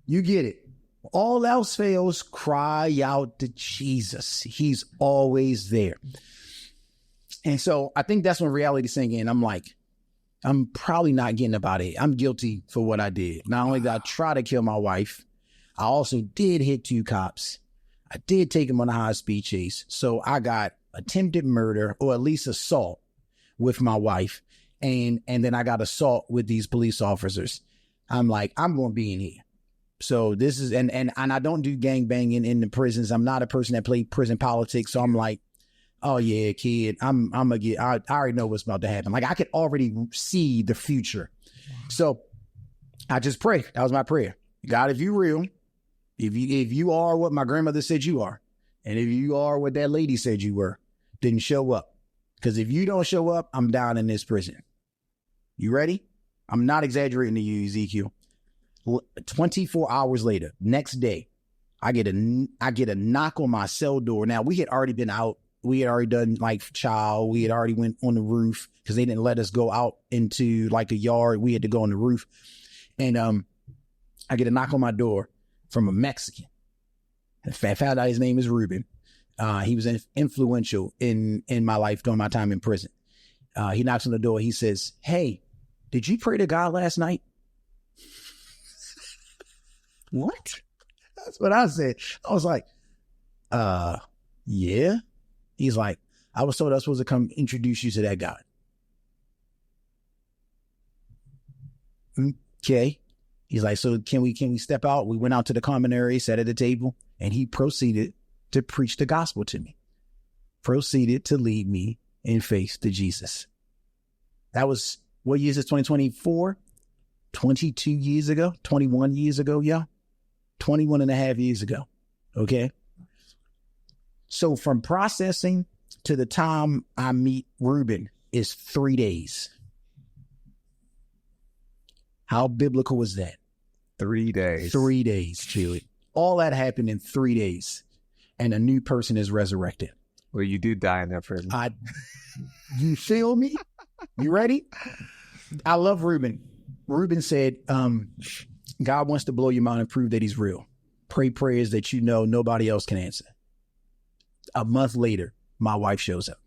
Speaker 1: You get it. All else fails, cry out to Jesus. He's always there. And so I think that's when reality sank in. I'm like, I'm probably not getting about it. I'm guilty for what I did. Not only did I try to kill my wife, I also did hit 2 cops. I did take him on a high-speed chase. So I got attempted murder, or at least assault, with my wife. And then I got assault with these police officers. I'm like, I'm going to be in here. So this is, and I don't do gangbanging in the prisons. I'm not a person that played prison politics. So I'm like, oh yeah, kid, I already know what's about to happen. Like, I could already see the future. So I just pray. That was my prayer. God, if you real, if you are what my grandmother said you are, and if you are what that lady said you were, then show up. Because if you don't show up, I'm down in this prison. You ready? I'm not exaggerating to you, Ezekiel. 24 hours later, next day, I get a knock on my cell door. Now, we had already been out already done like child. We had already went on the roof because they didn't let us go out into like a yard. We had to go on the roof. And I get a knock on my door from a Mexican. I found out his name is Ruben. He was influential in my life during my time in prison. He knocks on the door. He says, "Hey, did you pray to God last night?" What? That's what I said. I was like, yeah. He's like, "I was told I was supposed to come introduce you to that God." Okay. He's like, "So can we step out?" We went out to the common area, sat at the table, and he proceeded to preach the gospel to me. Proceeded to lead me in faith to Jesus. That was, what year is this, 2024? 22 years ago, 21 years ago, yeah. 21 and a half years ago. Okay. So from processing to the time I meet Ruben is 3 days. How biblical is that?
Speaker 2: 3 days.
Speaker 1: 3 days, Chili. All that happened in 3 days. And a new person is resurrected.
Speaker 2: Well, you did die in that prison.
Speaker 1: You feel me? You ready? I love Ruben. Ruben said, God wants to blow your mind and prove that he's real. Pray prayers that you know nobody else can answer. A month later, my wife shows up.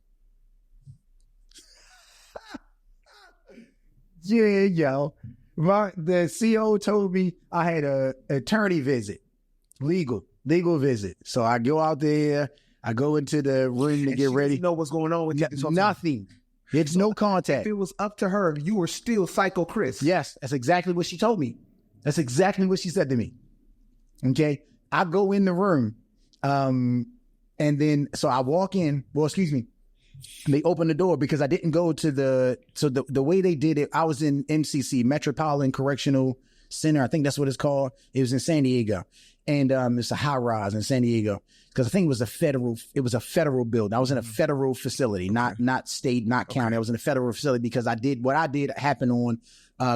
Speaker 1: Yeah, yo. The CO told me I had a attorney visit, legal visit. So I go out there, I go into the room to get ready.
Speaker 3: You know what's going on with you?
Speaker 1: Nothing. It's no contact.
Speaker 3: If it was up to her, you were still Psycho Chris.
Speaker 1: Yes, that's exactly what she told me. That's exactly what she said to me. Okay. I go in the room. And then, so I walk in, they open the door because I didn't go to the way they did it. I was in MCC, Metropolitan Correctional Center. I think that's what it's called. It was in San Diego. And it's a high rise in San Diego because I think it was a federal building. I was in a federal facility, not state, not county. I was in a federal facility because what I did happened on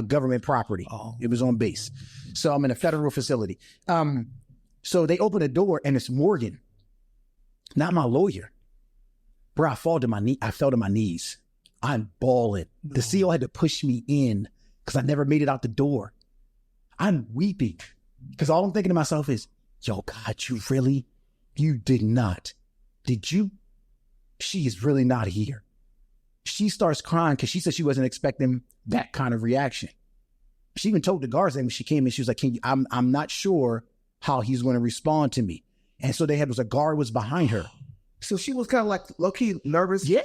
Speaker 1: government property. Oh. It was on base. So I'm in a federal facility. So they open the door and it's Morgan, not my lawyer. Bro, I fell to my knees. I'm bawling. No. The CO had to push me in because I never made it out the door. I'm weeping because all I'm thinking to myself is, yo, God, you did not. Did you? She is really not here. She starts crying because she said she wasn't expecting that kind of reaction. She even told the guards that when she came in, she was like, I'm not sure how he's going to respond to me. And so a guard was behind her.
Speaker 3: So she was kind of like low-key nervous?
Speaker 1: Yeah.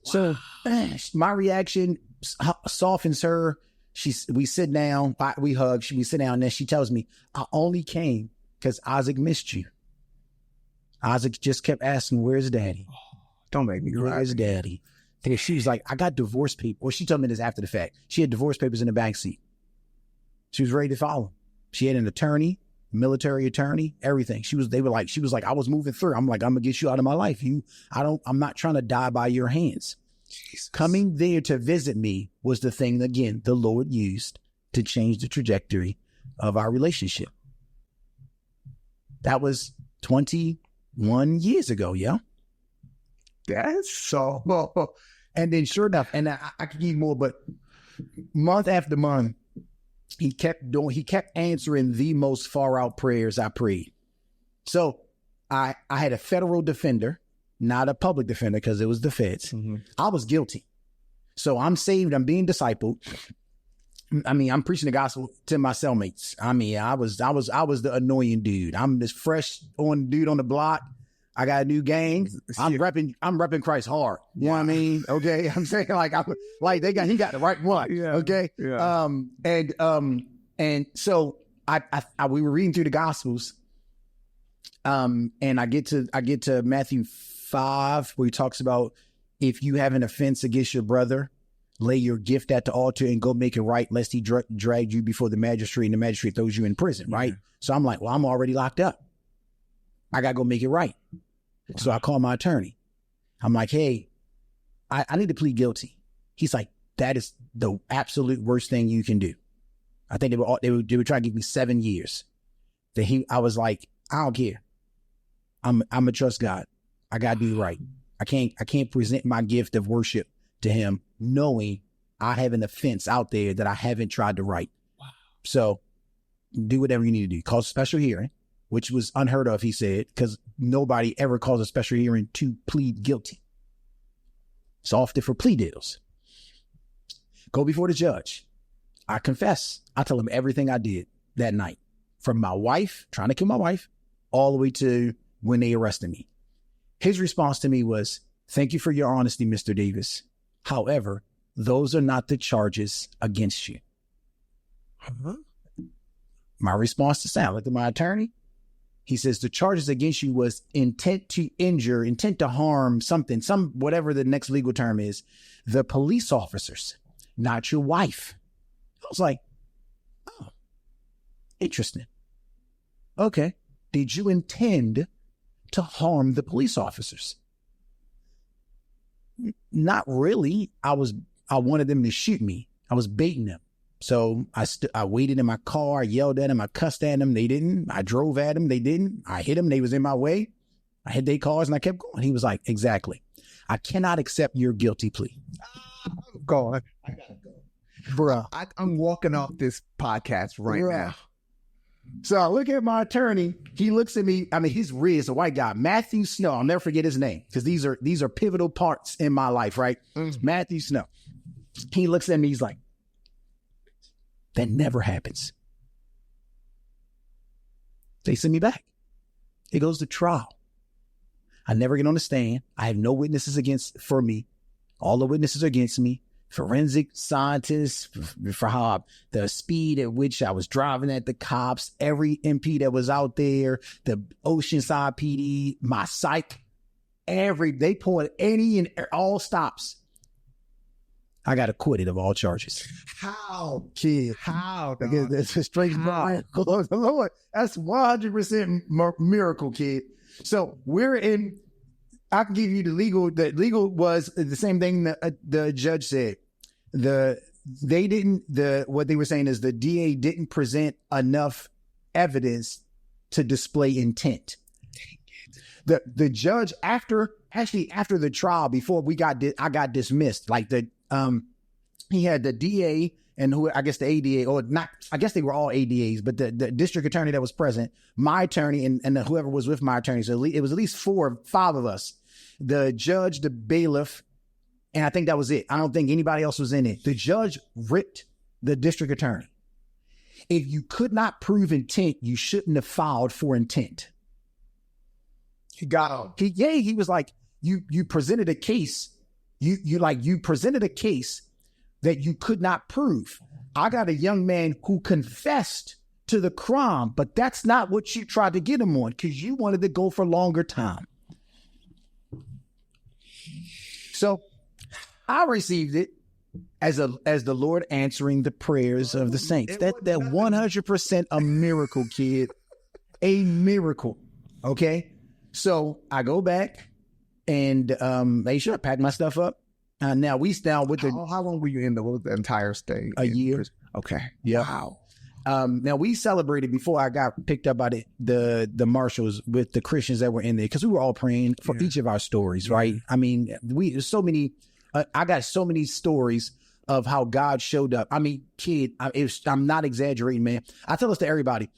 Speaker 1: So my reaction softens her. We sit down, we hug, we sit down, and then she tells me, I only came because Isaac missed you. Isaac just kept asking, where's daddy?
Speaker 2: Don't make me cry.
Speaker 1: Where's daddy? And she was like, I got divorce papers. Well, she told me this after the fact. She had divorce papers in the backseat. She was ready to follow. She had an attorney, military attorney, everything. She was like, I was moving through. I'm like, I'm gonna get you out of my life. I'm not trying to die by your hands. Jesus. Coming there to visit me was the thing, again, the Lord used to change the trajectory of our relationship. That was 21 years ago, yeah.
Speaker 3: That's so.
Speaker 1: And then sure enough, and I could give you more, but month after month, he kept answering the most far out prayers I prayed. So I had a federal defender, not a public defender because it was the feds. Mm-hmm. I was guilty. So I'm saved. I'm being discipled. I mean, I'm preaching the gospel to my cellmates. I mean, I was the annoying dude. I'm this fresh dude on the block. I got a new gang. I'm repping Christ hard. You know what I mean? Okay. I'm saying he got the right one. Yeah. Okay. Yeah. And so we were reading through the Gospels. And I get to Matthew 5, where he talks about if you have an offense against your brother, lay your gift at the altar and go make it right, lest he drag you before the magistrate and the magistrate throws you in prison. Right. Yeah. So I'm like, well, I'm already locked up. I got to go make it right. Wow. So I call my attorney. I'm like, hey, I need to plead guilty. He's like, that is the absolute worst thing you can do. I think they were trying to give me 7 years. I was like, I don't care. I'm a trust God. I gotta do right. I can't present my gift of worship to him knowing I have an offense out there that I haven't tried to right. Wow. So do whatever you need to do. Call a special hearing, which was unheard of, he said, because nobody ever calls a special hearing to plead guilty. It's often for plea deals. Go before the judge. I confess. I tell him everything I did that night, from my wife, trying to kill my wife, all the way to when they arrested me. His response to me was, thank you for your honesty, Mr. Davis. However, those are not the charges against you. Uh-huh. My response to Sam, I looked at my attorney. He says the charges against you was intent to injure, intent to harm something, whatever the next legal term is, the police officers, not your wife. I was like, oh, interesting. Okay. Did you intend to harm the police officers? Not really. I wanted them to shoot me. I was baiting them. So I waited in my car, I yelled at them, I cussed at them, they didn't. I drove at them, they didn't. I hit them, they was in my way. I hit their cars and I kept going. He was like, exactly. I cannot accept your guilty plea.
Speaker 2: I'm going. I gotta go.
Speaker 1: Bruh.
Speaker 2: I'm walking off this podcast right now.
Speaker 1: So I look at my attorney. He looks at me. I mean, he's a white guy. Matthew Snow. I'll never forget his name because these are pivotal parts in my life, right? Matthew Snow. He looks at me. He's like, that never happens. They send me back. It goes to trial. I never get on the stand. I have no witnesses for me. All the witnesses are against me. Forensic scientists for how the speed at which I was driving at the cops, every MP that was out there, the Oceanside PD, my psych, they pulled any and all stops. I got acquitted of all charges.
Speaker 2: How,
Speaker 1: kid?
Speaker 2: How?
Speaker 1: Because that's a straight miracle. Lord, that's 100% miracle, kid. So I can give you the legal. The legal was the same thing that the judge said. What they were saying is the DA didn't present enough evidence to display intent. The judge after the trial, before I got dismissed, like he had the DA and I guess the ADA, or not, I guess they were all ADAs, but the district attorney that was present, my attorney and whoever was with my attorney. So it was at least 4 or 5 of us, the judge, the bailiff, and I think that was it. I don't think anybody else was in it. The judge ripped the district attorney. If you could not prove intent, you shouldn't have filed for intent.
Speaker 2: He got him.
Speaker 1: He was like, you presented a case. You presented a case that you could not prove. I got a young man who confessed to the crime, but that's not what you tried to get him on because you wanted to go for longer time. So I received it as the Lord answering the prayers of the saints. That 100% a miracle, kid. A miracle. Okay. So I go back and they should have packed my stuff up. Now with the.
Speaker 2: How long were you in the entire stay?
Speaker 1: A year.
Speaker 2: Okay.
Speaker 1: Yeah.
Speaker 2: Wow.
Speaker 1: Now we celebrated before I got picked up by the marshals with the Christians that were in there because we were all praying for each of our stories, right? I mean, there's so many. I got so many stories of how God showed up. I mean, kid, I'm not exaggerating, man. I tell this to everybody.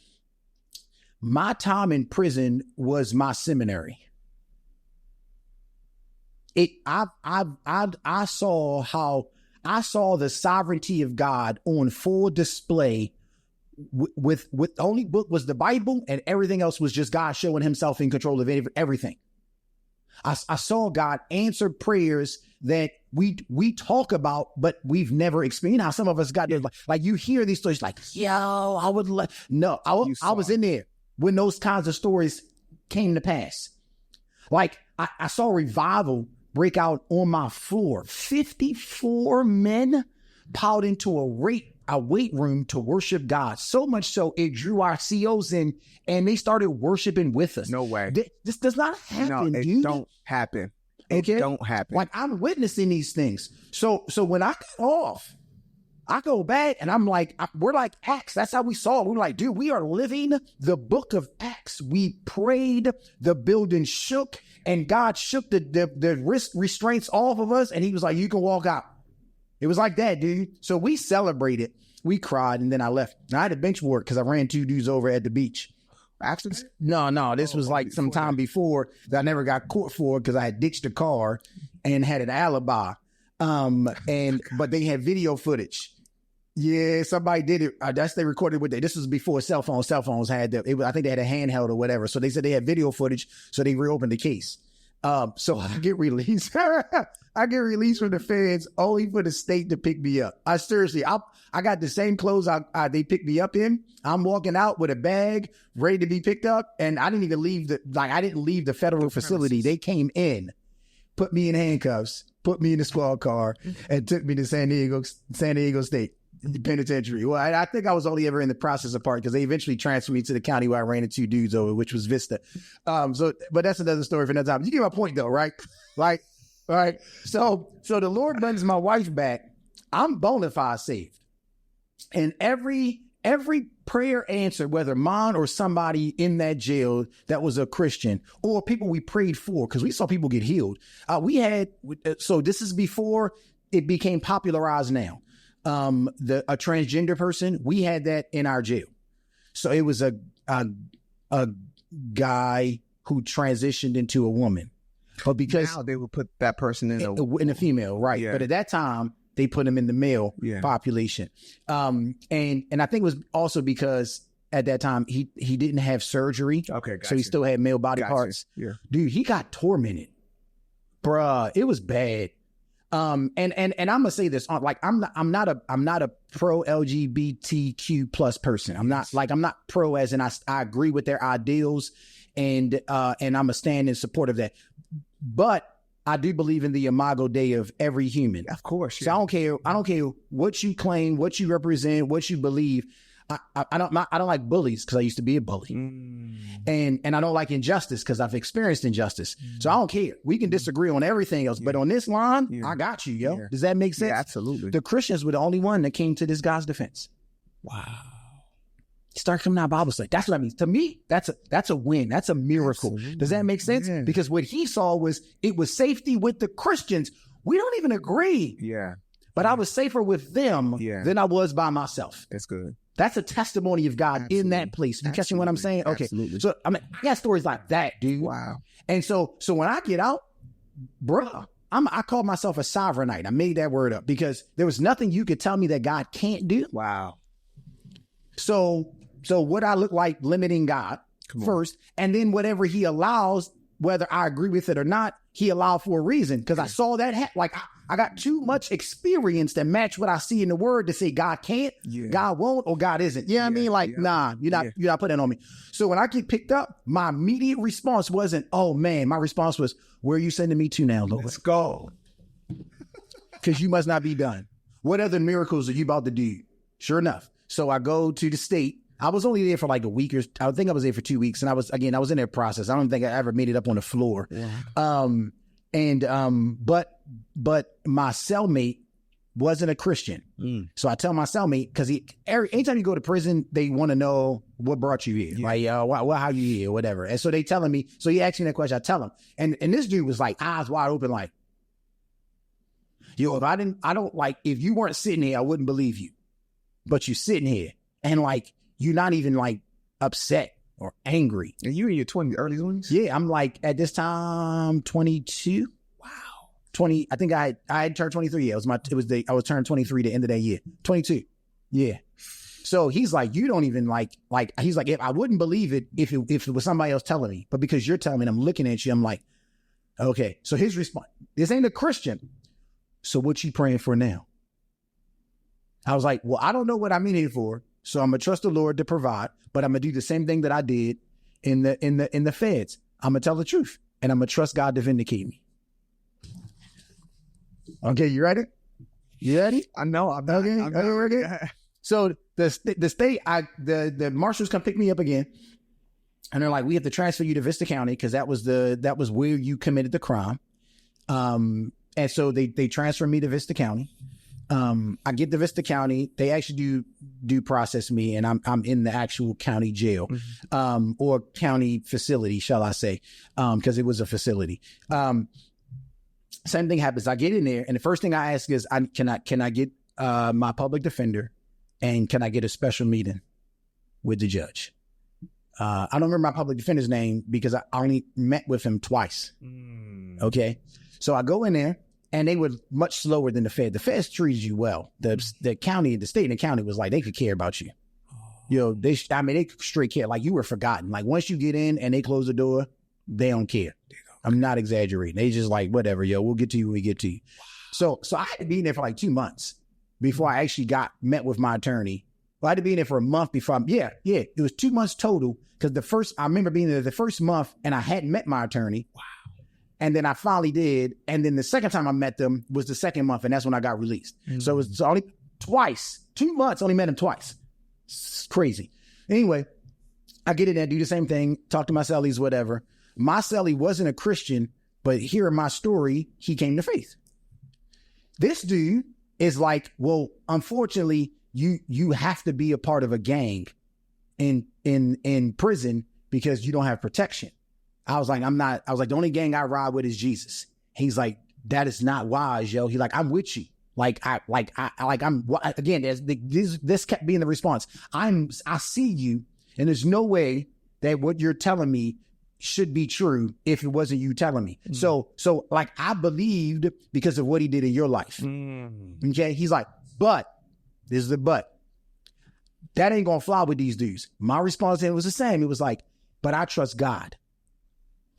Speaker 1: My time in prison was my seminary. I saw the sovereignty of God on full display. With the only book was the Bible, and everything else was just God showing himself in control of everything. I saw God answer prayers that we talk about, but we've never experienced. You know how some of us got there, like you hear these stories like, yo, I was in there when those kinds of stories came to pass. Like I saw revival break out on my floor. 54 men piled into a weight room to worship God. So much so it drew our COs in and they started worshiping with us.
Speaker 2: No way.
Speaker 1: This does not happen,
Speaker 2: no, it
Speaker 1: dude.
Speaker 2: Don't happen.
Speaker 1: Okay?
Speaker 2: It don't happen.
Speaker 1: Like I'm witnessing these things. So when I got off, I go back and I'm like, we're like Acts. That's how we saw it. We're like, dude, we are living the book of Acts. We prayed, the building shook, and God shook the restraints off of us. And he was like, you can walk out. It was like that, dude. So we celebrated. We cried, and then I left. Now, I had a bench work because I ran 2 dudes over at the beach.
Speaker 2: Accidents?
Speaker 1: No. This was like some time before that I never got caught for because I had ditched the car and had an alibi. But they had video footage. Yeah, somebody did it. They recorded with it. This was before cell phones. Cell phones had I think they had a handheld or whatever. So they said they had video footage. So they reopened the case. So I get released. I get released from the feds only for the state to pick me up. I got the same clothes they picked me up in. I'm walking out with a bag ready to be picked up, and I didn't even leave the federal facility. They came in, put me in handcuffs, put me in the squad car, and took me to San Diego State Penitentiary. Well, I think I was only ever in the processor part because they eventually transferred me to the county where I ran into 2 dudes over, which was Vista. But that's another story for another time. You get my point though, right? Like, all right. So the Lord brings my wife back. I'm bona fide saved. And every prayer answered, whether mine or somebody in that jail that was a Christian or people we prayed for, because we saw people get healed. So this is before it became popularized now. A transgender person, we had that in our jail. So it was a guy who transitioned into a woman. But because
Speaker 2: now they would put that person in
Speaker 1: a female, right? Yeah. But at that time, they put him in the male population. And I think it was also because at that time he didn't have surgery. Okay, gotcha. So he still had male body parts. Yeah. Dude, he got tormented. Bruh, it was bad. And I'm gonna say this, like I'm not a pro LGBTQ plus person. I'm not pro as in I agree with their ideals and I'm a stand in support of that. But I do believe in the imago Dei of every human. Of course. Yeah. So I don't care what you claim, what you represent, what you believe. I don't like bullies because I used to be a bully. And I don't like injustice because I've experienced injustice. So I don't care. We can disagree on everything else, but on this line, I got you, yo. Does that make sense?
Speaker 2: Yeah, absolutely.
Speaker 1: The Christians were the only one that came to this guy's defense. Wow. Start coming out Bible study. That's what I mean. To me, that's a win. That's a miracle. Absolutely. Does that make sense? Yeah. Because what he saw was safety with the Christians. We don't even agree. Yeah. But I was safer with them than I was by myself.
Speaker 2: That's good.
Speaker 1: That's a testimony of God in that place. You catching what I'm saying? Okay. Absolutely. So I got stories like that, dude. Wow. And so when I get out, bruh, I call myself a sovereignite. I made that word up because there was nothing you could tell me that God can't do. Wow. So what I look like limiting God first, and then whatever he allows, whether I agree with it or not, he allowed for a reason. Because I saw that I got too much experience that match what I see in the word to say God can't, God won't, or God isn't. You know what I mean? Like, nah, you're not putting it on me. So when I get picked up, my immediate response wasn't, oh man, my response was, where are you sending me to now, Lord?
Speaker 2: Let's go.
Speaker 1: Because you must not be done. What other miracles are you about to do? Sure enough. So I go to the state. I was only there for like a week I think I was there for 2 weeks. And I was in their process. I don't think I ever made it up on the floor. Yeah. But my cellmate wasn't a Christian. So I tell my cellmate, because anytime you go to prison, they want to know what brought you here. Like, how you here or whatever. And so they telling me, so he asked me that question, I tell him. And this dude was like eyes wide open, like, yo, if you weren't sitting here, I wouldn't believe you. But you're sitting here and like, you're not even like upset or angry.
Speaker 2: And you in your early 20s?
Speaker 1: Yeah, I'm like at this time 22. Wow. 20. I think I had turned 23. Yeah, I was turned 23 the end of that year. 22. Yeah. So he's like, you don't even like he's like, if I wouldn't believe it if it was somebody else telling me, but because you're telling me and I'm looking at you, I'm like, okay. So his response, this ain't a Christian. So what you praying for now? I was like, well, I don't know what I'm in here for. So I'm gonna trust the Lord to provide, but I'm gonna do the same thing that I did in the feds. I'm gonna tell the truth, and I'm gonna trust God to vindicate me. Okay, you ready? You ready?
Speaker 2: I know. I'm
Speaker 1: ready. So the state, the marshals come pick me up again, and they're like, we have to transfer you to Vista County because that was where you committed the crime. And so they transfer me to Vista County. I get to Vista County. They actually do process me, and I'm in the actual county jail, or county facility, shall I say, because it was a facility. Same thing happens. I get in there, and the first thing I ask is, can I get my public defender, and can I get a special meeting with the judge? I don't remember my public defender's name because I only met with him twice. Okay, so I go in there. And they were much slower than the Fed. The Feds treated you well. The county, the state and the county was like, they could care about you. You know, they straight care. Like, you were forgotten. Like, once you get in and they close the door, they don't care. I'm not exaggerating. They just like, whatever, yo, we'll get to you when we get to you. So I had to be in there for like 2 months before I actually met with my attorney. Well, I had to be in there for a month before it was 2 months total. Because I remember being there the first month and I hadn't met my attorney. Wow. And then I finally did. And then the second time I met them was the second month. And that's when I got released. So it was only twice, 2 months, only met him twice. It's crazy. Anyway, I get in there, do the same thing, talk to my cellies, whatever. My cellie wasn't a Christian, but hearing my story, he came to faith. This dude is like, well, unfortunately, you have to be a part of a gang in prison because you don't have protection. I was like, the only gang I ride with is Jesus. He's like, that is not wise, yo. He's like, I'm with you. This kept being the response. I see you, and there's no way that what you're telling me should be true if it wasn't you telling me. So like, I believed because of what he did in your life. Okay. He's like, but this is the but. That ain't gonna fly with these dudes. My response to him was the same. It was like, but I trust God.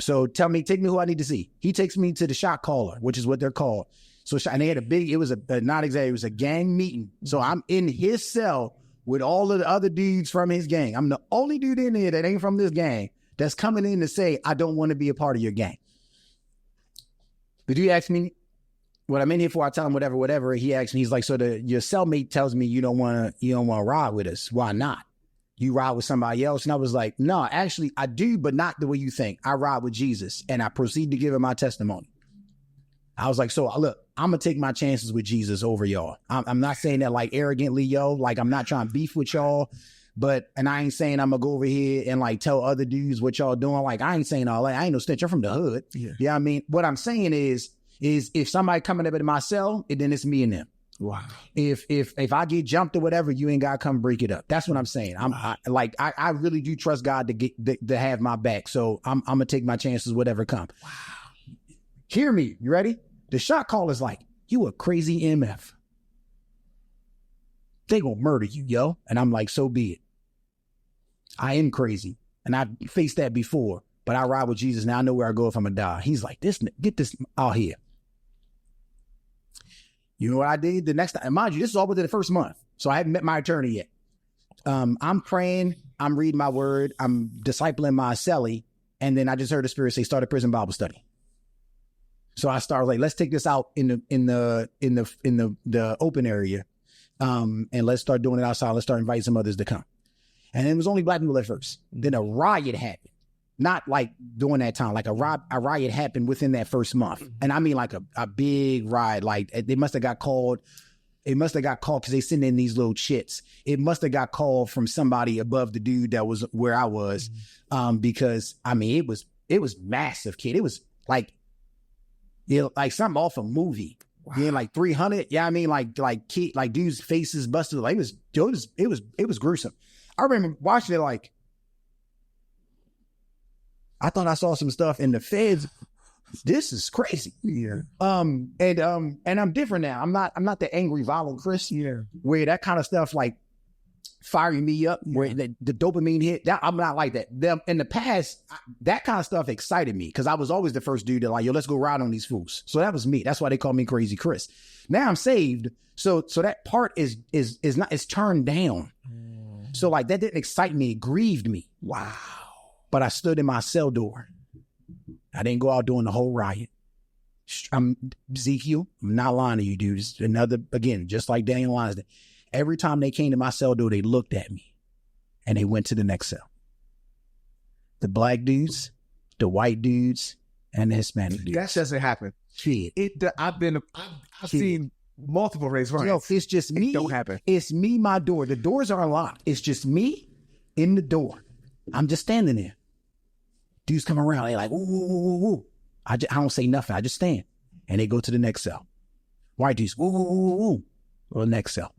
Speaker 1: So take me who I need to see. He takes me to the Shotcaller, which is what they're called. So, and they had it was not exactly, it was a gang meeting. So I'm in his cell with all of the other dudes from his gang. I'm the only dude in there that ain't from this gang that's coming in to say, I don't want to be a part of your gang. The dude asked me what I'm in here for. I tell him whatever. He asked me, he's like, so your cellmate tells me you don't want to ride with us. Why not? You ride with somebody else? And I was like, no, actually I do, but not the way you think. I ride with Jesus, and I proceed to give him my testimony. I was like, so look, I'm going to take my chances with Jesus over y'all. I'm not saying that like arrogantly, yo, like I'm not trying to beef with y'all, and I ain't saying I'm going to go over here and like tell other dudes what y'all doing. Like, I ain't saying all that. I ain't no snitch. I'm from the hood. Yeah. You know what I mean? What I'm saying is if somebody coming up in my cell, then it's me and them. Wow. If I get jumped or whatever, you ain't got to come break it up. That's what I'm saying. I really do trust God to have my back. So I'm going to take my chances, whatever come. Wow. Hear me. You ready? The Shotcaller's like, you a crazy MF. They gonna murder you, yo. And I'm like, so be it. I am crazy. And I faced that before, but I ride with Jesus. Now I know where I go if I'm gonna die. He's like, get this out here. You know what I did the next time? And mind you, this is all within the first month. So I haven't met my attorney yet. I'm praying, I'm reading my word, I'm discipling my cellie, and then I just heard the Spirit say, start a prison Bible study. So I started like, let's take this out in the open area, and let's start doing it outside. Let's start inviting some others to come. And it was only black people at first. Then a riot happened, not like during that time. Like a riot happened within that first month, and I mean like a big riot. Like they must have got called. It must have got called because they sitting in these little chits. It must have got called from somebody above the dude that was where I was, because I mean it was massive, kid. It was like. Yeah, like something off a movie. Wow. Yeah, like 300. Yeah, I mean, like dudes' faces busted. Like it was gruesome. I remember watching it. Like, I thought I saw some stuff in the feds. This is crazy. Yeah. And I'm different now. I'm not the angry, violent Chris. Yeah. Where that kind of stuff like firing me up, where the dopamine hit. I'm not like that. In the past, that kind of stuff excited me because I was always the first dude that like, yo, let's go ride on these fools. So that was me. That's why they call me Crazy Chris. Now I'm saved, so that part is turned down. So like that didn't excite me. It grieved me. Wow. But I stood in my cell door. I didn't go out doing the whole riot. I'm Ezekiel. I'm not lying to you, dude. It's another, again, just like Daniel Lyons. Every time they came to my cell door, they looked at me and they went to the next cell. The black dudes, the white dudes, and the Hispanic dudes.
Speaker 2: That doesn't happen.
Speaker 1: Shit.
Speaker 2: I've seen multiple race riots.
Speaker 1: Yo, it's just me.
Speaker 2: It don't happen.
Speaker 1: It's me, my door. The doors are unlocked. It's just me in the door. I'm just standing there. Dudes come around. They like, ooh, ooh, ooh, ooh. I don't say nothing. I just stand. And they go to the next cell. White dudes, ooh, ooh, ooh, ooh. Or the next cell.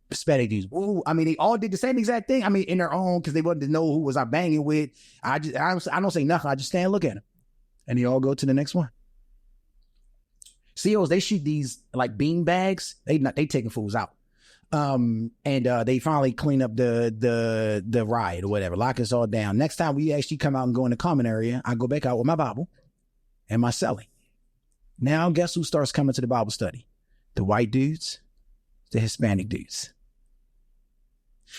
Speaker 1: Hispanic dudes, ooh. I mean, they all did the same exact thing. I mean, in their own, because they wanted to know who was I banging with. I don't say nothing. I just stand and look at them. And they all go to the next one. COs, they shoot these like bean bags. They taking fools out. And they finally clean up the riot or whatever, lock us all down. Next time we actually come out and go in the common area, I go back out with my Bible and my cellie. Now, guess who starts coming to the Bible study? The white dudes, the Hispanic dudes.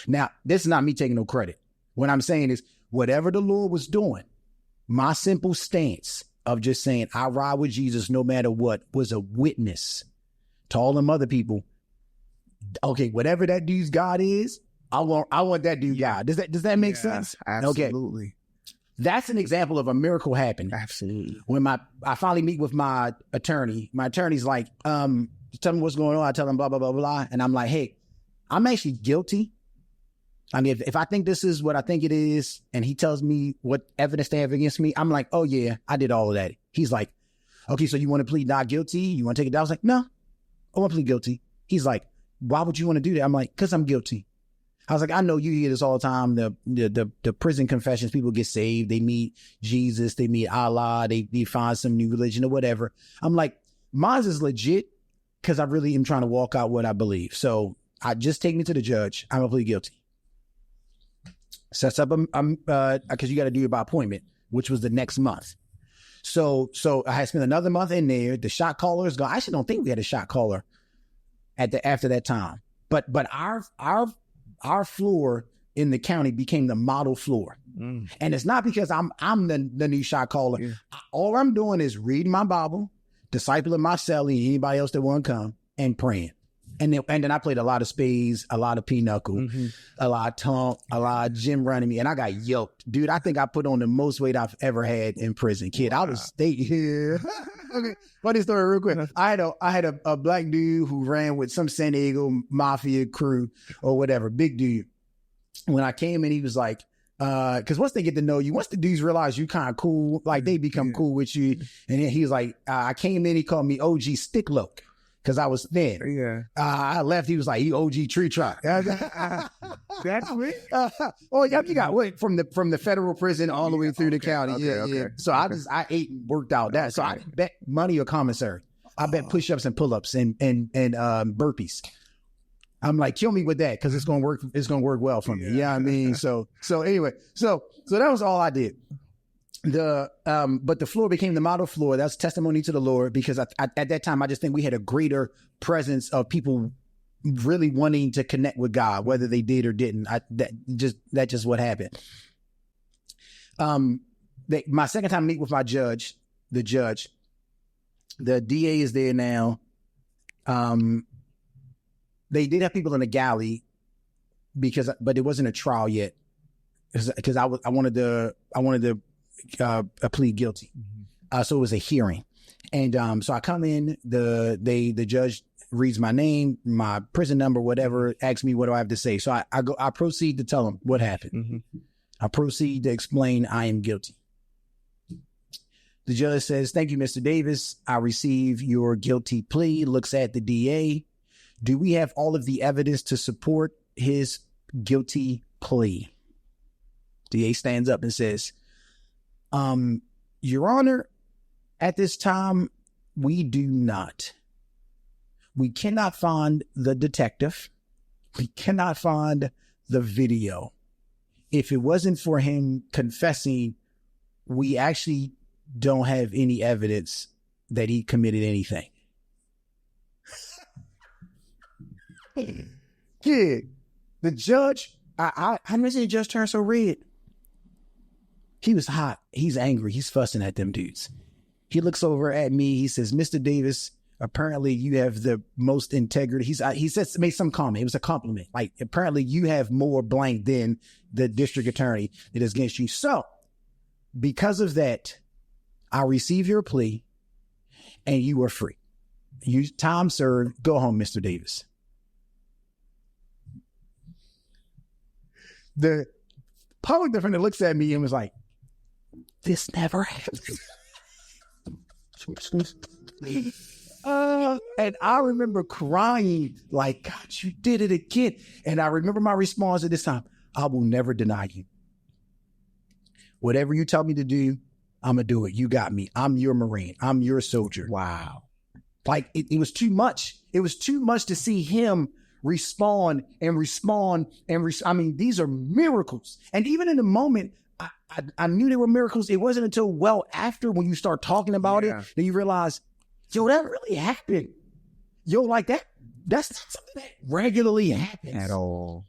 Speaker 1: Now, this is not me taking no credit. What I'm saying is, whatever the Lord was doing, my simple stance of just saying, I ride with Jesus no matter what, was a witness to all them other people. Okay, whatever that dude's God is, I want that dude God. Does that make sense?
Speaker 2: Absolutely.
Speaker 1: Okay. That's an example of a miracle happening.
Speaker 2: Absolutely.
Speaker 1: When I finally meet with my attorney, my attorney's like, tell me what's going on. I tell him blah, blah, blah, blah. And I'm like, hey, I'm actually guilty. I mean, if I think this is what I think it is, and he tells me what evidence they have against me, I'm like, oh yeah, I did all of that. He's like, okay, so you want to plead not guilty? You want to take it down? I was like, no, I want to plead guilty. He's like, why would you want to do that? I'm like, because I'm guilty. I was like, I know you hear this all the time. The prison confessions, people get saved. They meet Jesus. They meet Allah. They find some new religion or whatever. I'm like, mine is legit because I really am trying to walk out what I believe. So I just take me to the judge. I'm going to plead guilty. Sets up, because you got to do it by appointment, which was the next month. So I had spent another month in there. The shot caller is gone. I actually don't think we had a shot caller after that time. But our floor in the county became the model floor. And it's not because I'm the new shot caller. Yeah. All I'm doing is reading my Bible, discipling my cellie, anybody else that want to come, and praying. And then I played a lot of spades, a lot of pinochle, a lot of tonk, a lot of gym running me, and I got yoked. Dude, I think I put on the most weight I've ever had in prison. Kid, I was stayed here. Okay, funny story real quick. I had a black dude who ran with some San Diego mafia crew or whatever, big dude. When I came in, he was like, because once they get to know you, once the dudes realize you kind of cool, like they become cool with you. And then he was like, I came in, he called me OG Stickloke. Because I was thin. Yeah. I left. He was like, "You OG tree trot."
Speaker 2: That's me.
Speaker 1: Oh, yeah, you got what from the federal prison all the way through the county. Yeah. So I ate and worked out that. So I bet money or commissary. I bet push-ups and pull-ups and burpees. I'm like, kill me with that because it's gonna work. It's gonna work well for me. Yeah, I mean, so anyway, so that was all I did. But the floor became the model floor. That's testimony to the Lord because at that time, I just think we had a greater presence of people really wanting to connect with God, whether they did or didn't. That's just what happened. My second time to meet with the judge, the DA is there now. They did have people in the galley but it wasn't a trial yet because I wanted to plead guilty. So it was a hearing. And so I come in, the judge reads my name, my prison number, whatever, asks me what do I have to say. So I proceed to tell him what happened. I proceed to explain I am guilty. The judge says, "Thank you, Mr. Davis. I receive your guilty plea." Looks at the DA. "Do we have all of the evidence to support his guilty plea?" DA stands up and says, Your Honor, at this time, we do not. We cannot find the detective. We cannot find the video. If it wasn't for him confessing, we actually don't have any evidence that he committed anything. Yeah, the judge, I never seen the judge turn so red. He was hot. He's angry. He's fussing at them dudes. He looks over at me. He says, "Mr. Davis, apparently you have the most integrity." He made some comment. It was a compliment. Like, apparently you have more blank than the district attorney that is against you. So because of that, I receive your plea and you are free. Time served. Go home, Mr. Davis. The public defender looks at me and was like, this never happened. And I remember crying like, God, you did it again. And I remember my response at this time, I will never deny you. Whatever you tell me to do, I'm going to do it. You got me. I'm your Marine. I'm your soldier.
Speaker 2: Wow.
Speaker 1: Like it was too much. It was too much to see him respond. I mean, these are miracles. And even in the moment, I knew they were miracles. It wasn't until well after, when you start talking about it, that you realize, yo, that really happened. Yo, like that's not something that regularly happens.
Speaker 2: At all.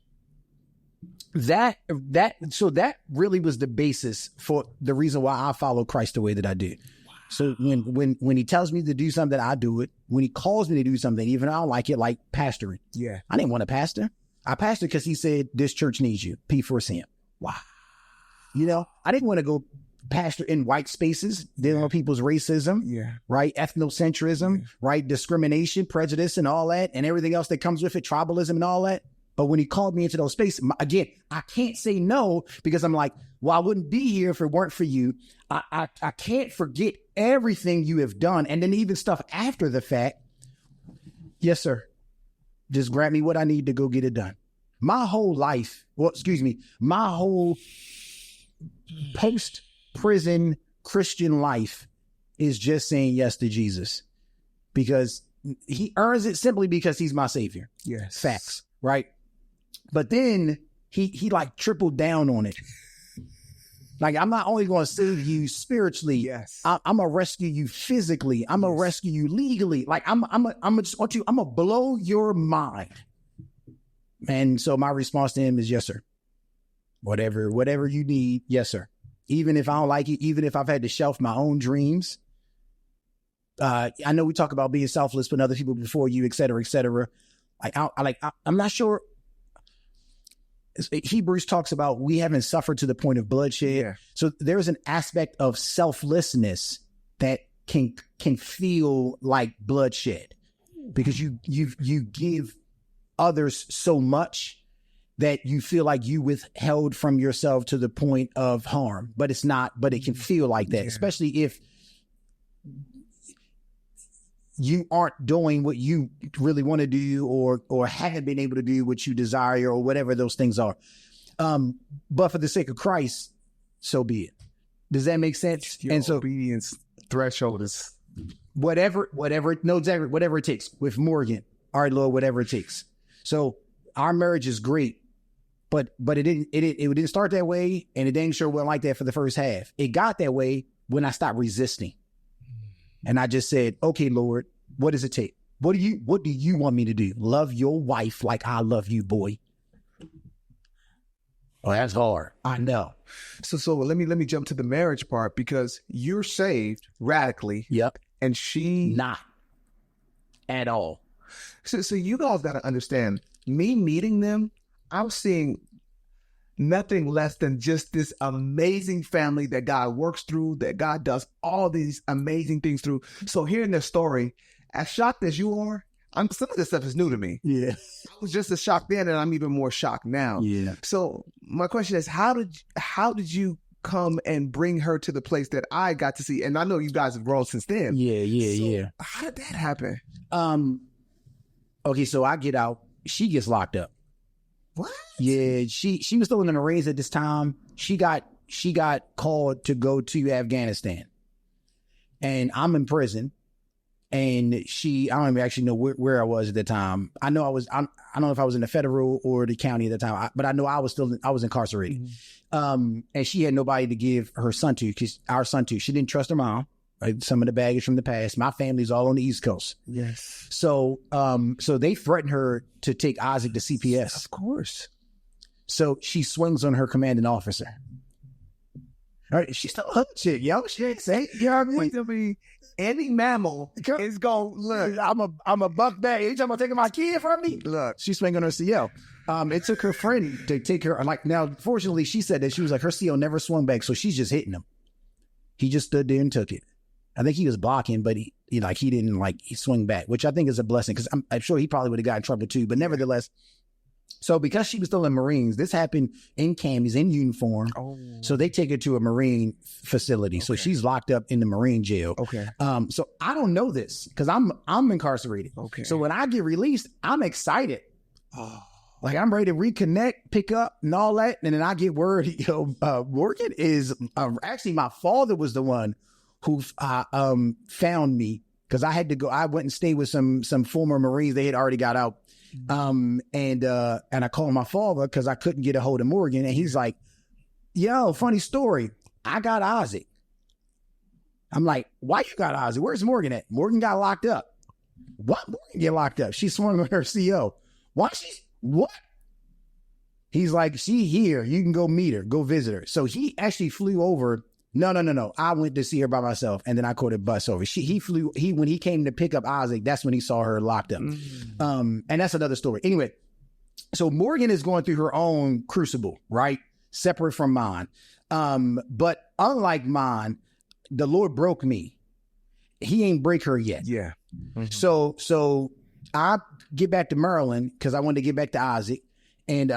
Speaker 1: So that really was the basis for the reason why I follow Christ the way that I do. Wow. So when he tells me to do something, I do it. When he calls me to do something, even I don't like it, like pastoring. Yeah. I didn't want to pastor. I pastored because he said, this church needs you. P4CM. Wow. You know, I didn't want to go pastor in white spaces, dealing with people's racism, right? Ethnocentrism, right? Discrimination, prejudice, and all that, and everything else that comes with it, tribalism and all that. But when he called me into those spaces, again, I can't say no, because I'm like, well, I wouldn't be here if it weren't for you. I can't forget everything you have done. And then even stuff after the fact. Yes, sir. Just grab me what I need to go get it done. My whole life, my whole post-prison Christian life is just saying yes to Jesus, because he earns it simply because he's my savior.
Speaker 2: Yes.
Speaker 1: Facts, right? But then he like tripled down on it. Like, I'm not only going to save you spiritually. Yes. I'm going to rescue you physically. I'm going to rescue you legally. Like, I'm going to blow your mind. And so my response to him is, yes, sir. Whatever you need. Yes, sir. Even if I don't like it, even if I've had to shelf my own dreams. I know we talk about being selfless, putting other people before you, et cetera, et cetera. I'm not sure. Hebrews talks about we haven't suffered to the point of bloodshed. Yeah. So there's an aspect of selflessness that can feel like bloodshed, because you give others so much that you feel like you withheld from yourself to the point of harm. But it's not, but it can feel like that, especially if you aren't doing what you really want to do, or haven't been able to do what you desire, or whatever those things are. But for the sake of Christ, so be it. Does that make sense?
Speaker 2: Your and so obedience threshold is
Speaker 1: whatever it takes with Morgan. All right, Lord, whatever it takes. So our marriage is great, but it didn't start that way, and it dang sure wasn't like that for the first half. It got that way when I stopped resisting. And I just said, okay, Lord, what does it take? What do you want me to do? Love your wife like I love you, boy. Oh, that's hard. I know.
Speaker 2: So let me jump to the marriage part, because you're saved radically.
Speaker 1: Yep.
Speaker 2: And she
Speaker 1: not at all.
Speaker 2: So you guys got to understand, me meeting them, I'm seeing nothing less than just this amazing family that God works through, that God does all these amazing things through. So hearing their story, as shocked as you are, some of this stuff is new to me.
Speaker 1: Yeah.
Speaker 2: I was just as shocked then, and I'm even more shocked now. Yeah. So my question is, how did you come and bring her to the place that I got to see? And I know you guys have grown since then.
Speaker 1: Yeah.
Speaker 2: How did that happen?
Speaker 1: Okay, so I get out. She gets locked up.
Speaker 2: What?
Speaker 1: Yeah, she was still in the Marines at this time. She got called to go to Afghanistan, and I'm in prison. And I don't even actually know where I was at the time. I know I don't know if I was in the federal or the county at the time, but I know I was incarcerated. Mm-hmm. And she had nobody to give her son to, because our son to. She didn't trust her mom. Right? Some of the baggage from the past. My family's all on the East Coast.
Speaker 2: Yes.
Speaker 1: So they threatened her to take Isaac to CPS.
Speaker 2: Of course.
Speaker 1: So she swings on her commanding officer. All right, she's still a hood chick, yo. She ain't say, you know what I mean?
Speaker 2: Any mammal is going, look,
Speaker 1: I'm a buck back. You talking about taking my kid from me?
Speaker 2: Look.
Speaker 1: She's swinging on her CO. It took her friend to take her. Like, now, fortunately, she said that she was like, her CO never swung back, so she's just hitting him. He just stood there and took it. I think he was blocking, but he didn't he swing back, which I think is a blessing because I'm sure he probably would have got in trouble too. But nevertheless, so because she was still in Marines, this happened in camis, in uniform.
Speaker 2: Oh.
Speaker 1: So they take her to a Marine facility. Okay. So she's locked up in the Marine jail.
Speaker 2: Okay.
Speaker 1: So I don't know this because I'm incarcerated. Okay. So when I get released, I'm excited. Oh. Like I'm ready to reconnect, pick up and all that. And then I get word, Morgan is actually my father was the one who found me because I had to go. I went and stayed with some former Marines. They had already got out. And I called my father because I couldn't get a hold of Morgan. And he's like, yo, funny story. I got Isaac. I'm like, why you got Isaac? Where's Morgan at? Morgan got locked up. What? Morgan get locked up? She swung with her CO. Why what? He's like, she here. You can go meet her, go visit her. So he actually flew over. No. I went to see her by myself, and then I caught a bus over. When he came to pick up Isaac, that's when he saw her locked up. And that's another story. Anyway, so Morgan is going through her own crucible, right? Separate from mine. But unlike mine, the Lord broke me. He ain't break her yet.
Speaker 2: Yeah. Mm-hmm.
Speaker 1: So I get back to Maryland because I wanted to get back to Isaac. And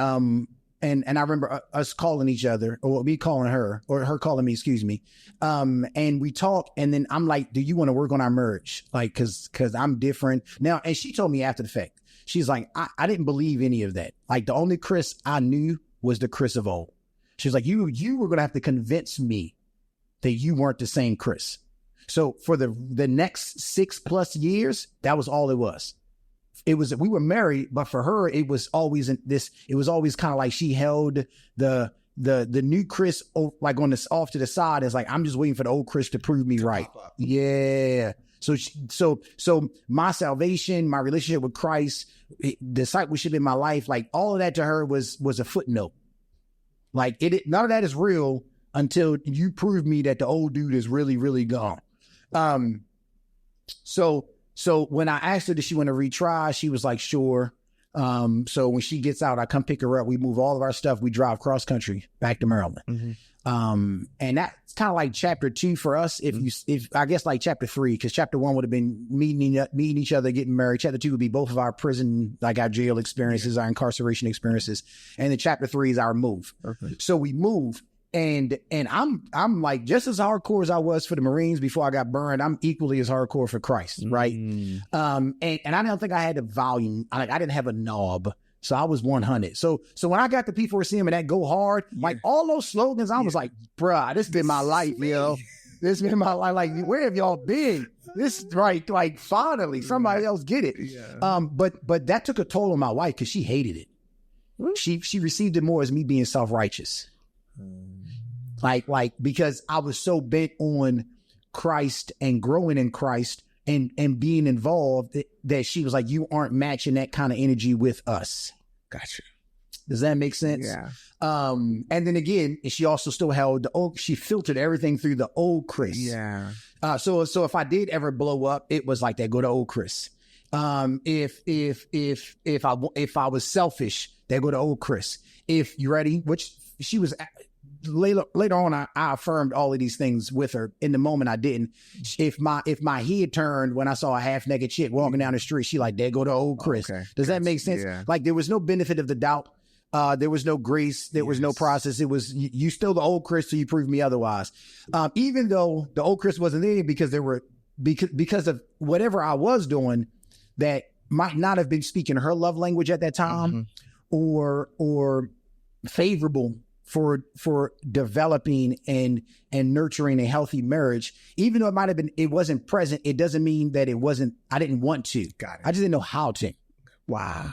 Speaker 1: I remember us calling each other, or me calling her, or her calling me, excuse me. And we talk, and then I'm like, do you want to work on our marriage? Like, cause I'm different now. And she told me after the fact, she's like, I didn't believe any of that. Like the only Chris I knew was the Chris of old. She's like, you were going to have to convince me that you weren't the same Chris. So for the next 6+ years, that was all it was. We were married, but for her, it was always kind of like she held the new Chris like on this off to the side. It's like, I'm just waiting for the old Chris to prove me right. Yeah. So my salvation, my relationship with Christ, discipleship in my life, like all of that to her was a footnote. Like none of that is real until you prove me that the old dude is really, really gone. So when I asked her, did she want to retry? She was like, sure. So when she gets out, I come pick her up. We move all of our stuff. We drive cross country back to Maryland. Mm-hmm. And that's kind of like chapter 2 for us. If I guess like chapter 3, because chapter 1 would have been meeting each other, getting married. Chapter 2 would be both of our prison, like our jail experiences, our incarceration experiences. And then chapter 3 is our move. Perfect. So we move. And I'm like just as hardcore as I was for the Marines before I got burned. I'm equally as hardcore for Christ, right? And I don't think I had the volume. I didn't have a knob, so I was 100. So when I got the P4CM and that go hard, like all those slogans, I was like, bruh, this been my life, yo. This been my life. Like, where have y'all been? This right, like finally somebody else get it. Yeah. But that took a toll on my wife because she hated it. She received it more as me being self-righteous. Like because I was so bent on Christ and growing in Christ and being involved that she was like, you aren't matching that kind of energy with us. Gotcha. Does that make sense? Yeah. And then again, she also still held she filtered everything through the old Chris. Yeah. So if I did ever blow up, it was like that, go to old Chris. If I was selfish, they go to old Chris. If you ready, which she was later on, I affirmed all of these things with her. In the moment, I didn't. If my head turned when I saw a half naked chick walking down the street, she like, there go to old Chris. Okay. Does that make sense? Yeah. Like there was no benefit of the doubt. There was no grace. There was no process. It was you still the old Chris till you prove me otherwise. Even though the old Chris wasn't there because of whatever I was doing that might not have been speaking her love language at that time, or favorable for developing and nurturing a healthy marriage. Even though it wasn't present, it doesn't mean that I didn't want to. Got it. I just didn't know how to. Wow.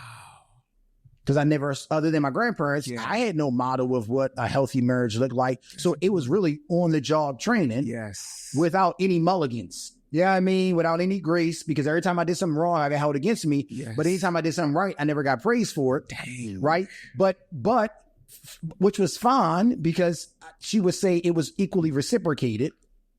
Speaker 1: Because I never, other than my grandparents, I had no model of what a healthy marriage looked like. So it was really on the job training. Yes. Without any mulligans. Yeah, I mean, without any grace, because every time I did something wrong, I got held against me. Yes. But anytime I did something right, I never got praised for it. Dang. Right. But which was fine because she would say it was equally reciprocated.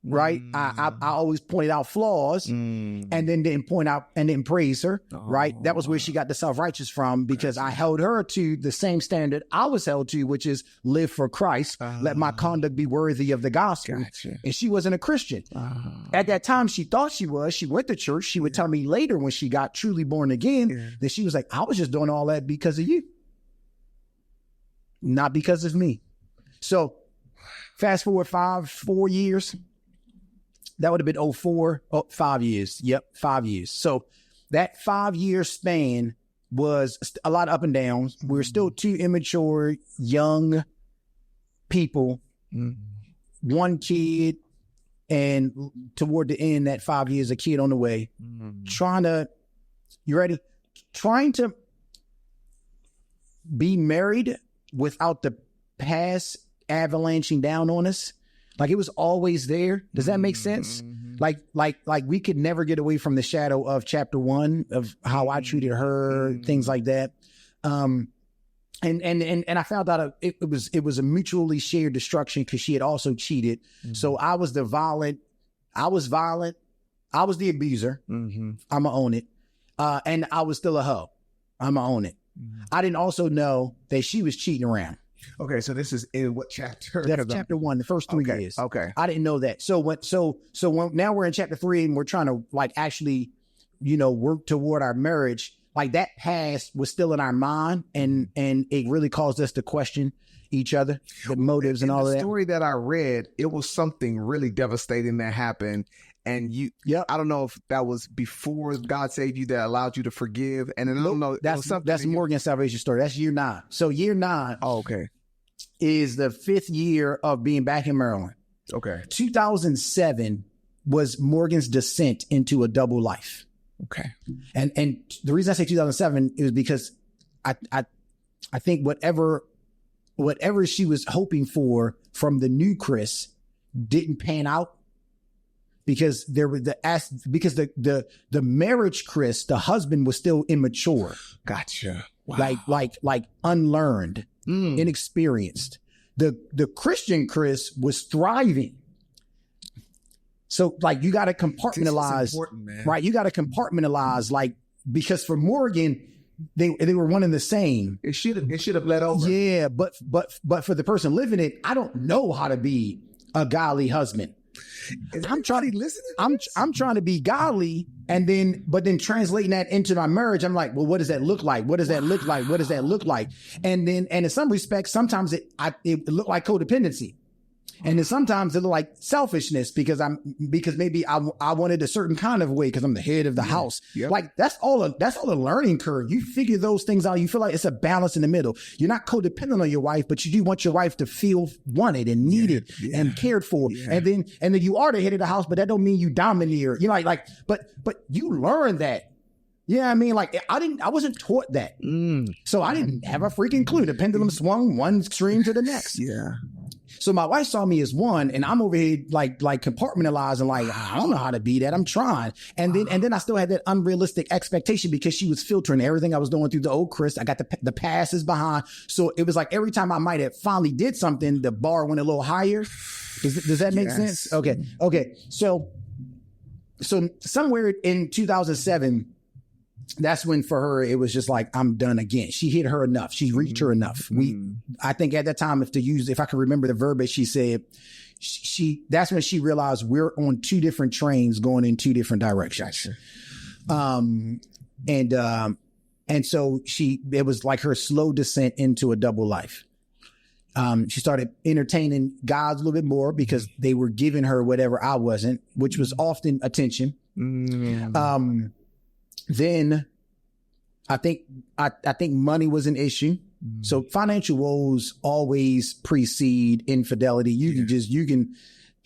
Speaker 1: right? I always pointed out flaws and then didn't point out and didn't praise her, right? That was where she got the self-righteous from, because I held her to the same standard I was held to, which is live for Christ. Let my conduct be worthy of the gospel.
Speaker 2: Gotcha.
Speaker 1: And she wasn't a Christian. At that time, she thought she was. She went to church. She would tell me later when she got truly born again that she was like, I was just doing all that because of you, not because of me. So fast forward 4 years. That would have been 2004. 5 years. Yep, 5 years. So that 5 year span was a lot of up and downs. We were still two immature, young people, one kid, and toward the end, that 5 years, a kid on the way, trying to be married without the past avalanching down on us. Like, it was always there. Does that make sense? Like we could never get away from the shadow of chapter 1 of how I treated her, things like that. And I found out it was a mutually shared destruction, because she had also cheated. So I was violent. I was the abuser. I'm gonna own it. And I was still a hoe. I'm gonna own it. I didn't also know that she was cheating around.
Speaker 2: Okay, so this is in what chapter?
Speaker 1: That's chapter 1, the first 3 years.
Speaker 2: Okay.
Speaker 1: I didn't know that. So when now we're in chapter 3 and we're trying to like actually, work toward our marriage, like that past was still in our mind, and it really caused us to question each other, the motives and all of that.
Speaker 2: The story that I read, it was something really devastating that happened. And I don't know if that was before God saved you that allowed you to forgive. And I don't know.
Speaker 1: That's Morgan's salvation story. That's year 9. So year 9 is the 5th year of being back in Maryland.
Speaker 2: Okay.
Speaker 1: 2007 was Morgan's descent into a double life.
Speaker 2: Okay.
Speaker 1: And the reason I say 2007 is because I think whatever she was hoping for from the new Chris didn't pan out. Because the marriage Chris, the husband, was still immature.
Speaker 2: Gotcha. Wow.
Speaker 1: Like unlearned, inexperienced. The Christian Chris was thriving. So like you got to compartmentalize, right? You got to compartmentalize, like, because for Morgan, they were one and the same.
Speaker 2: It should have bled over.
Speaker 1: Yeah, but for the person living it, I don't know how to be a godly husband. I'm trying to be godly, but then translating that into my marriage, I'm like, well, what does that look like? What does that look like? What does that look like? And in some respects, sometimes it looked like codependency. And then sometimes it looked like selfishness because maybe I wanted a certain kind of way because I'm the head of the house. Yep. Like that's all a learning curve. You figure those things out. You feel like it's a balance in the middle. You're not codependent on your wife, but you do want your wife to feel wanted and needed and cared for. Yeah. And then you are the head of the house, but that don't mean you domineer. You know, but you learn that. Yeah, I mean, like I wasn't taught that. So I didn't have a freaking clue. The pendulum swung one extreme to the next.
Speaker 2: Yeah.
Speaker 1: So my wife saw me as one, and I'm over here like compartmentalizing, like, I don't know how to be that. I'm trying. And then I still had that unrealistic expectation because she was filtering everything I was doing through the old Chris. I got the passes behind. So it was like every time I might have finally did something, the bar went a little higher. Does that make sense? Okay. So somewhere in 2007, that's when for her, it was just like, I'm done again. She hit her enough. She reached her enough. I think at that time, if I can remember the verbiage, she said, that's when she realized we're on 2 different trains going in 2 different directions. Gotcha. And so it was like her slow descent into a double life. She started entertaining guys a little bit more because they were giving her whatever I wasn't, which was often attention. Then I think money was an issue. So financial woes always precede infidelity.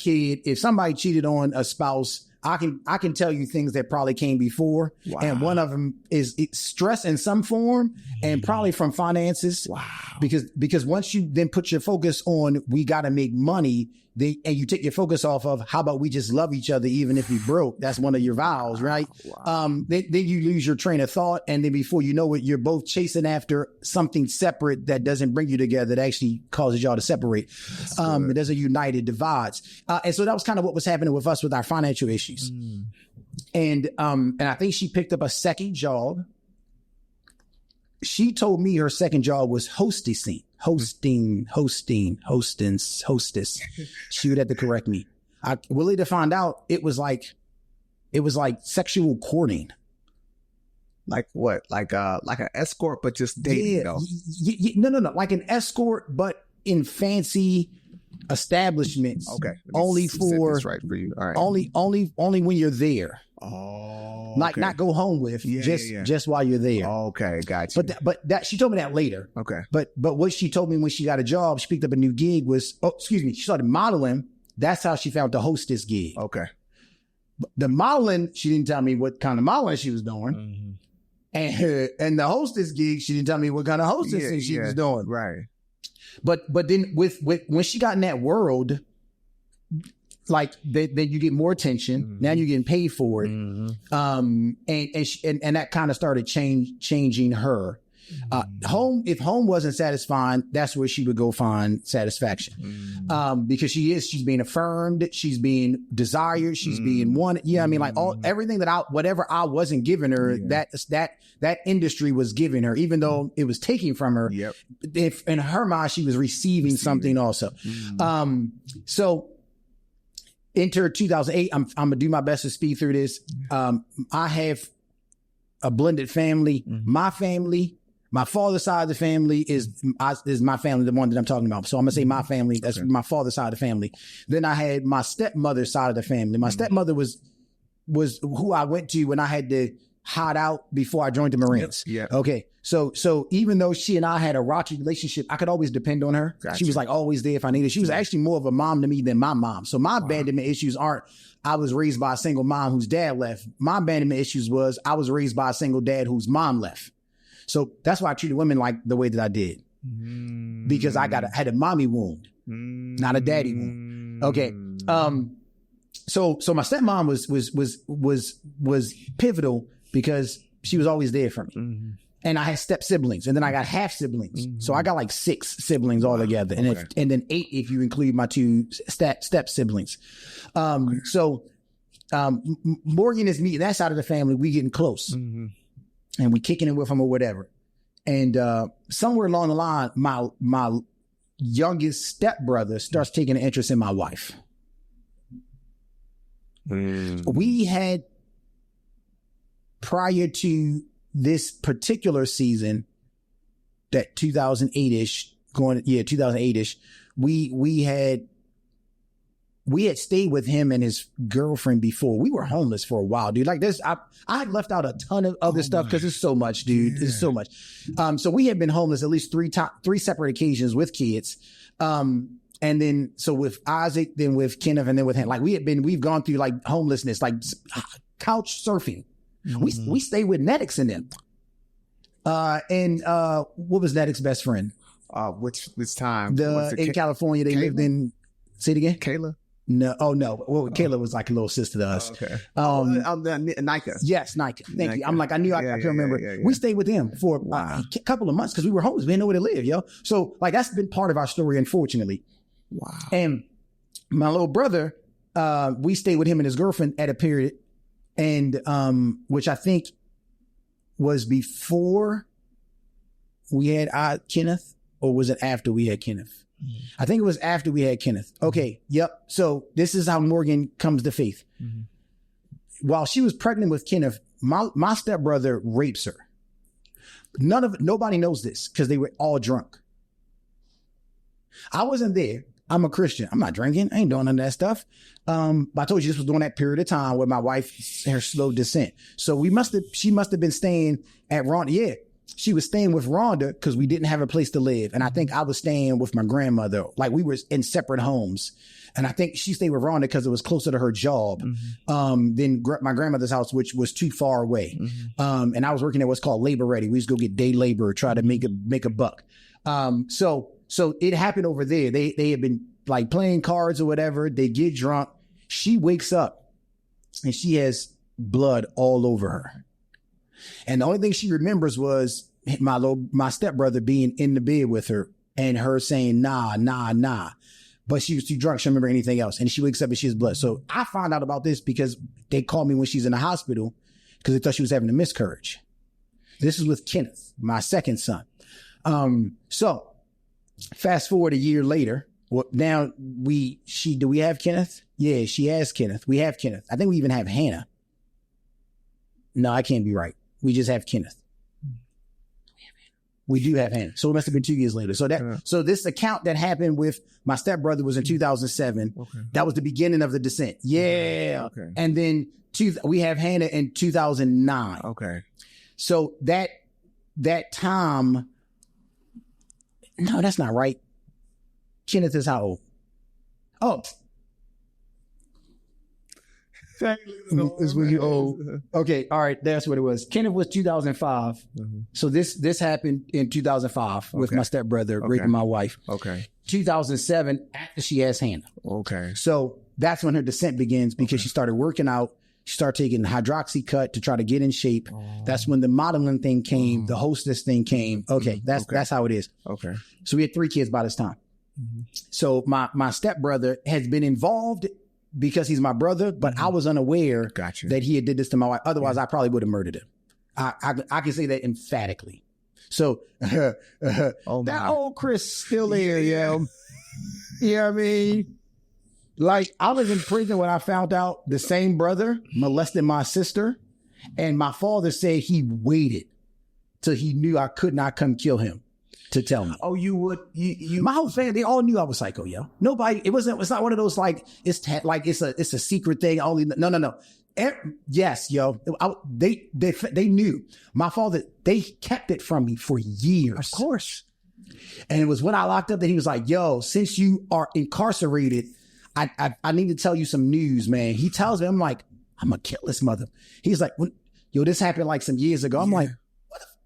Speaker 1: If somebody cheated on a spouse, I can tell you things that probably came before. Wow. And one of them is stress in some form and probably from finances. Wow. Because once you then put your focus on, we got to make money, and you take your focus off of how about we just love each other even if we broke. That's one of your vows, right? Wow. Then you lose your train of thought, and then before you know it, you're both chasing after something separate that doesn't bring you together, that actually causes y'all to separate. It doesn't unite, it divides. And so that was kind of what was happening with us with our financial issues. And I think she picked up a second job. She told me her second job was hostess. She would have to correct me. I will later find out it was like sexual courting.
Speaker 2: Like what? Like an escort, but just dating though?
Speaker 1: No. Like an escort, but in fancy establishments.
Speaker 2: Okay.
Speaker 1: Only for
Speaker 2: right for you. All right.
Speaker 1: Only when you're there.
Speaker 2: Oh.
Speaker 1: Like not go home with, just while you're there.
Speaker 2: Okay, gotcha.
Speaker 1: But that she told me that later.
Speaker 2: Okay.
Speaker 1: But what she told me when she got a job, she picked up a new gig she started modeling. That's how she found the hostess gig.
Speaker 2: Okay.
Speaker 1: The modeling, she didn't tell me what kind of modeling she was doing. And the hostess gig, she didn't tell me what kind of hostess she was doing.
Speaker 2: Right.
Speaker 1: But then with when she got in that world, like then you get more attention. Now you're getting paid for it. And that kind of started changing her. If home wasn't satisfying, that's where she would go find satisfaction. Because she's being affirmed, she's being desired, she's being wanted. Yeah, I mean, like everything whatever I wasn't giving her, that industry was giving her, even though it was taking from her.
Speaker 2: Yep.
Speaker 1: If in her mind she was receiving something also. So enter 2008. I'm gonna do my best to speed through this. I have a blended family. My family. My father's side of the family is my family, the one that I'm talking about. So I'm going to say my family. That's my father's side of the family. Then I had my stepmother's side of the family. My stepmother was who I went to when I had to hide out before I joined the Marines.
Speaker 2: Yeah.
Speaker 1: Okay. So even though she and I had a rocky relationship, I could always depend on her. Gotcha. She was like always there if I needed. She was actually more of a mom to me than my mom. So my abandonment issues aren't, I was raised by a single mom whose dad left. My abandonment issues was I was raised by a single dad whose mom left. So that's why I treated women like the way that I did, because I had a mommy wound, not a daddy wound. Okay. So my stepmom was pivotal because she was always there for me. And I had step siblings, and then I got half siblings. So I got like 6 siblings altogether, and then 8 if you include my 2 step siblings. So Morgan is me. That side of the family, we getting close. And we kicking it with him or whatever. And somewhere along the line, my youngest stepbrother starts taking an interest in my wife. We had, prior to this particular season, that 2008-ish, 2008-ish, we had stayed with him and his girlfriend before. We were homeless for a while, dude. Like this, I left out a ton of other stuff because it's so much, dude. It's so much. So we had been homeless at least 3 separate occasions with kids. And then, so with Isaac, then with Kenneth, and then with him, like we've gone through like homelessness, like couch surfing. We stayed with Neddick's in them. And what was Neddick's best friend?
Speaker 2: Which time?
Speaker 1: In California, they lived in, say it again?
Speaker 2: Kayla?
Speaker 1: No, Well, Kayla was like a little sister to us.
Speaker 2: Nika.
Speaker 1: Yes, Nika. Thank you. I'm like, I knew I can remember. Yeah. We stayed with him for a couple of months because we were homeless. We didn't know where to live, yo. So like that's been part of our story, unfortunately. Wow. And my little brother, we stayed with him and his girlfriend at a period, and which I think was before we had Kenneth, or was it after we had Kenneth? I think it was after we had Kenneth. Okay. Yep. So this is how Morgan comes to faith. While she was pregnant with Kenneth, my stepbrother rapes her. Nobody knows this because they were all drunk. I wasn't there. I'm a Christian. I'm not drinking. I ain't doing none of that stuff. But I told you this was during that period of time where my wife, her slow descent. So she must have been staying at Ron. Yeah. She was staying with Rhonda because we didn't have a place to live. And I think I was staying with my grandmother. Like we were in separate homes. And I think she stayed with Rhonda because it was closer to her job than my grandmother's house, which was too far away. And I was working at what's called Labor Ready. We used to go get day labor, try to make a buck. So it happened over there. They had been like playing cards or whatever. They get drunk. She wakes up and she has blood all over her. And the only thing she remembers was my stepbrother being in the bed with her and her saying, nah. But she was too drunk. She don't remember anything else. And she wakes up and she has blood. So I found out about this because they called me when she's in the hospital because they thought she was having a miscarriage. This is with Kenneth, my second son. So fast forward a year later. Well, now do we have Kenneth? Yeah, she has Kenneth. We have Kenneth. I think we even have Hannah. No, I can't be right. We just have Kenneth. We do have Hannah. So it must have been 2 years later. So this account that happened with my stepbrother was in 2007. Okay. That was the beginning of the descent. Yeah. Okay. And then we have Hannah in 2009. Okay. So that time, no, that's not right. Kenneth is how old? Oh. Is when you old. Okay, all right, that's what it was. Kenneth was 2005. Mm-hmm. So this happened in 2005 with my stepbrother raping my wife. Okay. 2007 after she has Hannah. Okay. So that's when her descent begins because she started working out. She started taking hydroxycut to try to get in shape. Oh. That's when the modeling thing came, the hostess thing came. Okay, that's how it is. Okay. So we had 3 kids by this time. Mm-hmm. So my stepbrother has been involved because he's my brother, but I was unaware that he had did this to my wife. Otherwise, I probably would have murdered him. I can say that emphatically. So that old Chris still there, yo. You know what I mean? Like, I was in prison when I found out the same brother molested my sister, and my father said he waited till he knew I could not come kill him to tell me. Oh, you would? My whole family, they all knew I was psycho, yo. Nobody, it's not one of those like, it's a secret thing. Only, no. Yes, yo. They knew. My father, they kept it from me for years. Of course. And it was when I locked up that he was like, yo, since you are incarcerated, I need to tell you some news, man. He tells me, I'm like, I'm gonna kill this mother. He's like, yo, this happened like some years ago. I'm like,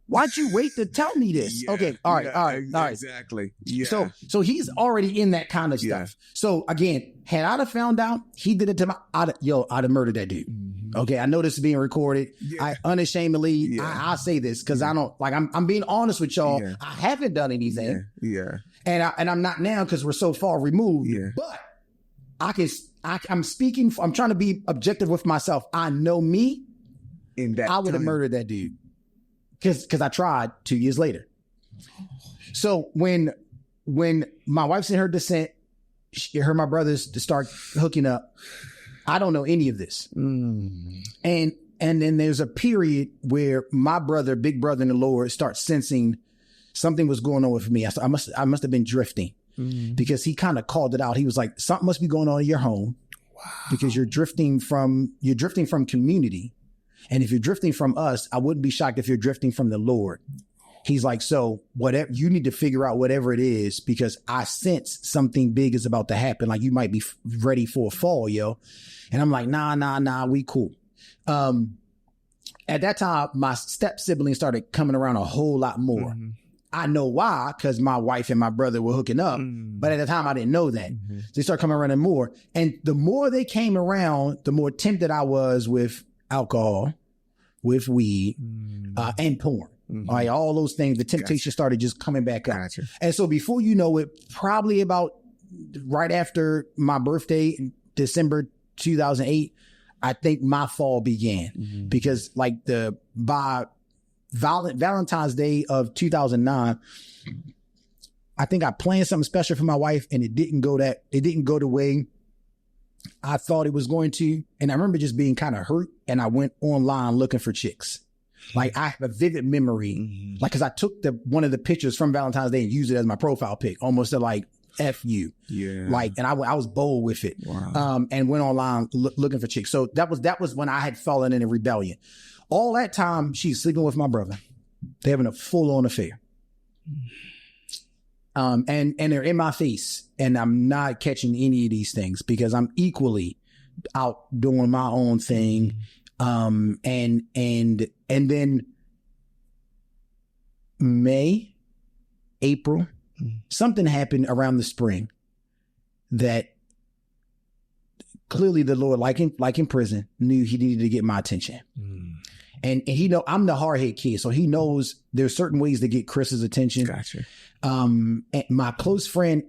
Speaker 1: why'd you wait to tell me this? Yeah, okay, all right.
Speaker 2: Exactly. Yeah.
Speaker 1: So he's already in that kind of stuff. Yeah. So again, had I have found out he did it to I'd have murdered that dude. Mm-hmm. Okay, I know this is being recorded. Yeah. I unashamedly, I say this because I don't like. I'm being honest with y'all. Yeah. I haven't done anything. Yeah. And I'm not now because we're so far removed. Yeah. But I'm speaking. I'm trying to be objective with myself. I know me. In that, I would have murdered that dude. Because I tried 2 years later. So when my wife's in her descent, her my brothers to start hooking up. I don't know any of this. And then there's a period where my brother, big brother in the Lord, starts sensing something was going on with me. I must have been drifting because he kind of called it out. He was like, something must be going on in your home because you're drifting from community. And if you're drifting from us, I wouldn't be shocked if you're drifting from the Lord. He's like, so whatever, you need to figure out whatever it is because I sense something big is about to happen. Like you might be ready for a fall, yo. And I'm like, nah, we cool. At that time, my step siblings started coming around a whole lot more. Mm-hmm. I know why, because my wife and my brother were hooking up. But at the time, I didn't know that. Mm-hmm. So they started coming around more. And the more they came around, the more tempted I was with alcohol, with weed, and porn. Mm-hmm. Like all those things, the temptation started just coming back up. And so before you know it, probably about right after my birthday, December 2008, I think my fall began because like by Valentine's Day of 2009, I think I planned something special for my wife and it didn't go the way I thought it was going to. And I remember just being kind of hurt and I went online looking for chicks. Like I have a vivid memory, like, cause I took one of the pictures from Valentine's Day and used it as my profile pic, almost to like F you. Yeah. Like, and I was bold with it. Wow. And went online looking for chicks. So that was when I had fallen in a rebellion. All that time she's sleeping with my brother. They're having a full on affair. And they're in my face and I'm not catching any of these things because I'm equally out doing my own thing. And then May, April, something happened around the spring that clearly the Lord, like in prison, knew he needed to get my attention. And he know I'm the hard-headed kid, so he knows there's certain ways to get Chris's attention.
Speaker 2: Gotcha.
Speaker 1: And my close friend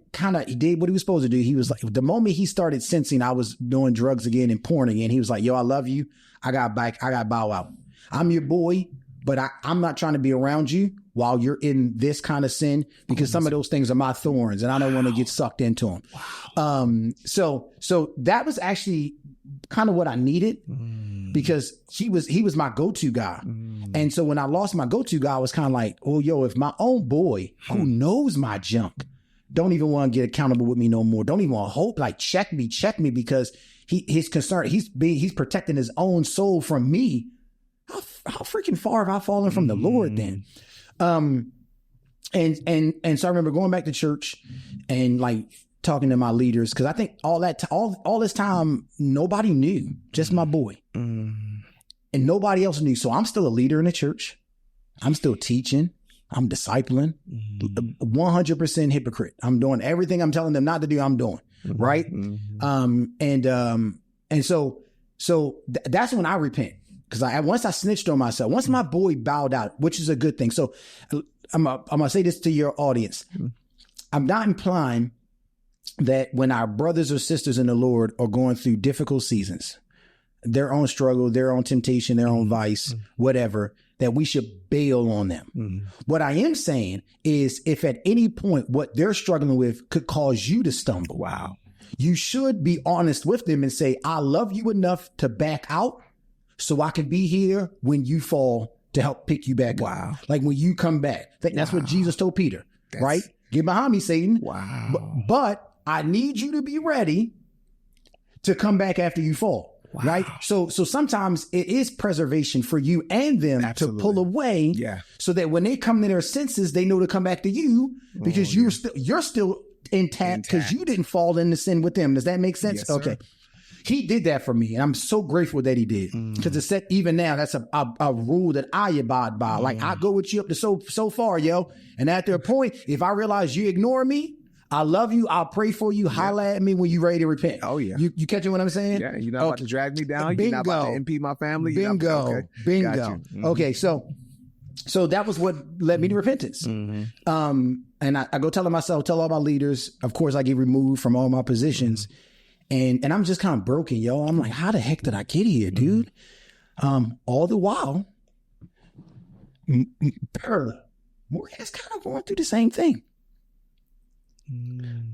Speaker 1: he did what he was supposed to do. He was like, the moment he started sensing I was doing drugs again and porn again, he was like, yo, I love you. I got bow out. I'm your boy, but I'm not trying to be around you while you're in this kind of sin, because some of those things are my thorns and I don't want to get sucked into them. Wow. So that was actually kind of what I needed, because he was my go-to guy. And so when I lost my go-to guy, I was kind of like, oh, yo, if my own boy who knows my junk don't even want to get accountable with me no more, don't even want to hope, like check me, because his concern, he's protecting his own soul from me. How freaking far have I fallen from the Lord then? And so I remember going back to church and like talking to my leaders, because I think all this time nobody knew, just my boy, and nobody else knew. So I'm still a leader in the church. I'm still teaching. I'm discipling. 100% hypocrite. I'm doing everything I'm telling them not to do. I'm doing right. And so that's when I repent. Because once I snitched on myself, once my boy bowed out, which is a good thing. So I'm going to say this to your audience. I'm not implying that when our brothers or sisters in the Lord are going through difficult seasons, their own struggle, their own temptation, their own vice, whatever, that we should bail on them. What I am saying is, if at any point what they're struggling with could cause you to stumble,
Speaker 2: wow,
Speaker 1: you should be honest with them and say, I love you enough to back out so I can be here when you fall to help pick you back up. Like when you come back. That's what Jesus told Peter, right? Get behind me, Satan.
Speaker 2: Wow.
Speaker 1: But I need you to be ready to come back after you fall, right? So sometimes it is preservation for you and them to pull away, so that when they come to their senses, they know to come back to you, because you're still intact because you didn't fall into sin with them. Does that make sense?
Speaker 2: Yes,
Speaker 1: okay. He did that for me, and I'm so grateful that he did, because it's set, even now, that's a rule that I abide by. Like, I go with you up to so far, yo. And after a point, if I realize you ignore me, I love you, I'll pray for you, holla at me when you're ready to repent.
Speaker 2: Oh, yeah.
Speaker 1: You catching what I'm saying?
Speaker 2: Yeah, you're not about to drag me down.
Speaker 1: Bingo.
Speaker 2: You're not about to impede my family.
Speaker 1: Bingo. Bingo. Okay, so that was what led me to repentance. And I go tell all my leaders, of course, I get removed from all my positions. And I'm just kind of broken, yo. I'm like, how the heck did I get here, dude? All the while, Morgan is kind of going through the same thing.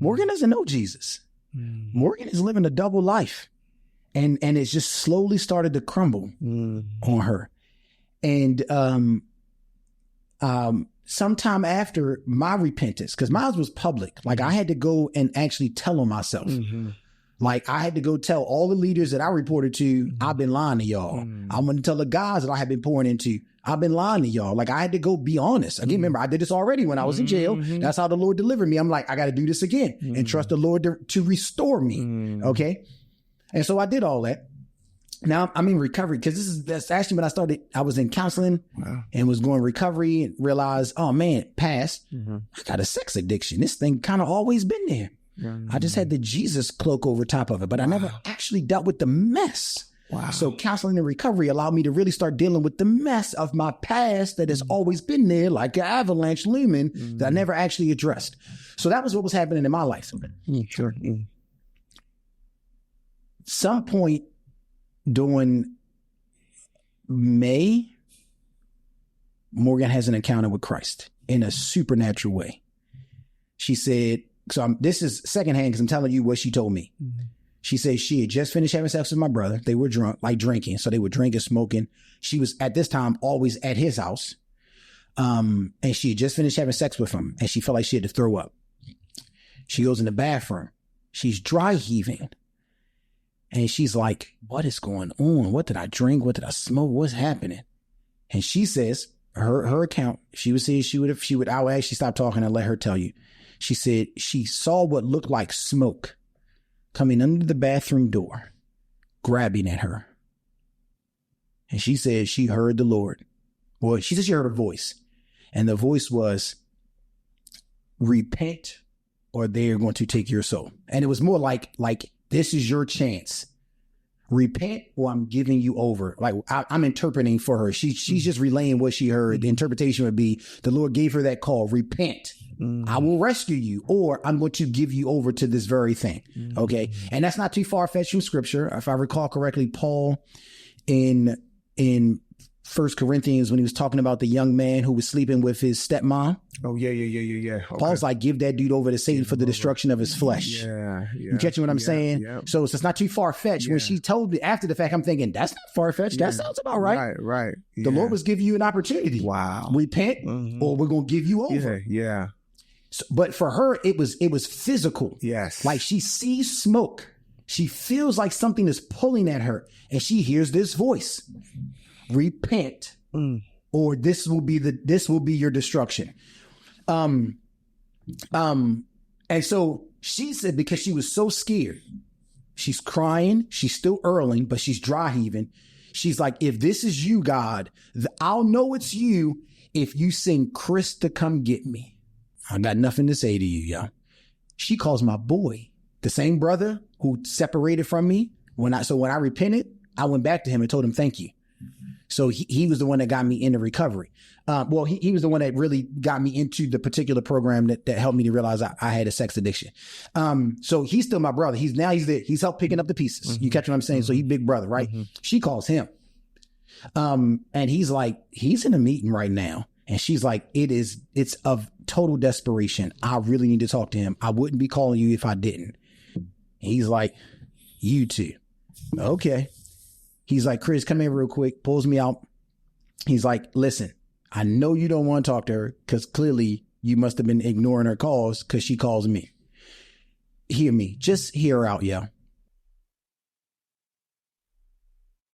Speaker 1: Morgan doesn't know Jesus. Morgan is living a double life. And it's just slowly started to crumble on her. And sometime after my repentance, because mine was public, like I had to go and actually tell on myself. Like, I had to go tell all the leaders that I reported to, I've been lying to y'all. I'm going to tell the guys that I have been pouring into, I've been lying to y'all. Like, I had to go be honest. Again, remember, I did this already when I was in jail. That's how the Lord delivered me. I'm like, I got to do this again and trust the Lord to restore me. Okay. And so I did all that. Now I'm in recovery, because that's actually when I was in counseling and was going recovery and realized, oh man, past, I got a sex addiction. This thing kind of always been there. I just had the Jesus cloak over top of it, but I never actually dealt with the mess. So counseling and recovery allowed me to really start dealing with the mess of my past that has always been there, like an avalanche looming, that I never actually addressed. So that was what was happening in my life. Some point during May, Morgan has an encounter with Christ in a supernatural way. She said, this is secondhand because I'm telling you what she told me. She said she had just finished having sex with my brother. They were drunk, like drinking. So they were drinking, smoking. She was at this time always at his house. And she had just finished having sex with him, and she felt like she had to throw up. She goes in the bathroom. She's dry heaving. And she's like, what is going on? What did I drink? What did I smoke? What's happening? And she says, her account, she would say I would actually stop talking and let her tell you. She said she saw what looked like smoke coming under the bathroom door, grabbing at her. And she said she heard the Lord. Well, she said she heard a voice. And the voice was, repent or they're going to take your soul. And it was more like this is your chance. Repent or I'm giving you over. Like I'm interpreting for her. She's just relaying what she heard. The interpretation would be the Lord gave her that call. Repent. I will rescue you, or I'm going to give you over to this very thing. Okay. And that's not too far fetched from scripture. If I recall correctly, Paul in 1 Corinthians, when he was talking about the young man who was sleeping with his stepmom.
Speaker 2: Oh, yeah. Okay.
Speaker 1: Paul's like, give that dude over to Satan for the destruction of his flesh.
Speaker 2: Yeah.
Speaker 1: You catching what I'm saying?
Speaker 2: Yeah.
Speaker 1: So it's not too far-fetched. When she told me after the fact, I'm thinking, that's not far-fetched. That sounds about right.
Speaker 2: Right.
Speaker 1: The Lord was giving you an opportunity.
Speaker 2: Wow.
Speaker 1: Repent or we're going to give you over.
Speaker 2: Yeah.
Speaker 1: So, but for her, it was physical.
Speaker 2: Yes.
Speaker 1: Like she sees smoke. She feels like something is pulling at her, and she hears this voice. Repent, or this will be your destruction. And so she said, because she was so scared, she's crying, she's still hurling, but she's dry heaving. She's like, if this is you, God, I'll know it's you if you send Chris to come get me. I got nothing to say to you, y'all. She calls my boy, the same brother who separated from me. When I repented, I went back to him and told him, thank you. So he was the one that got me into recovery. He was the one that really got me into the particular program that helped me to realize I had a sex addiction. So he's still my brother. He's there. He's helped picking up the pieces. You catch what I'm saying? So he's big brother, right? She calls him. And he's like, he's in a meeting right now. And she's like, it's of total desperation. I really need to talk to him. I wouldn't be calling you if I didn't. He's like, you too. Okay. He's like, Chris, come here real quick. Pulls me out. He's like, listen, I know you don't want to talk to her because clearly you must have been ignoring her calls because she calls me. Hear me. Just hear her out, yo.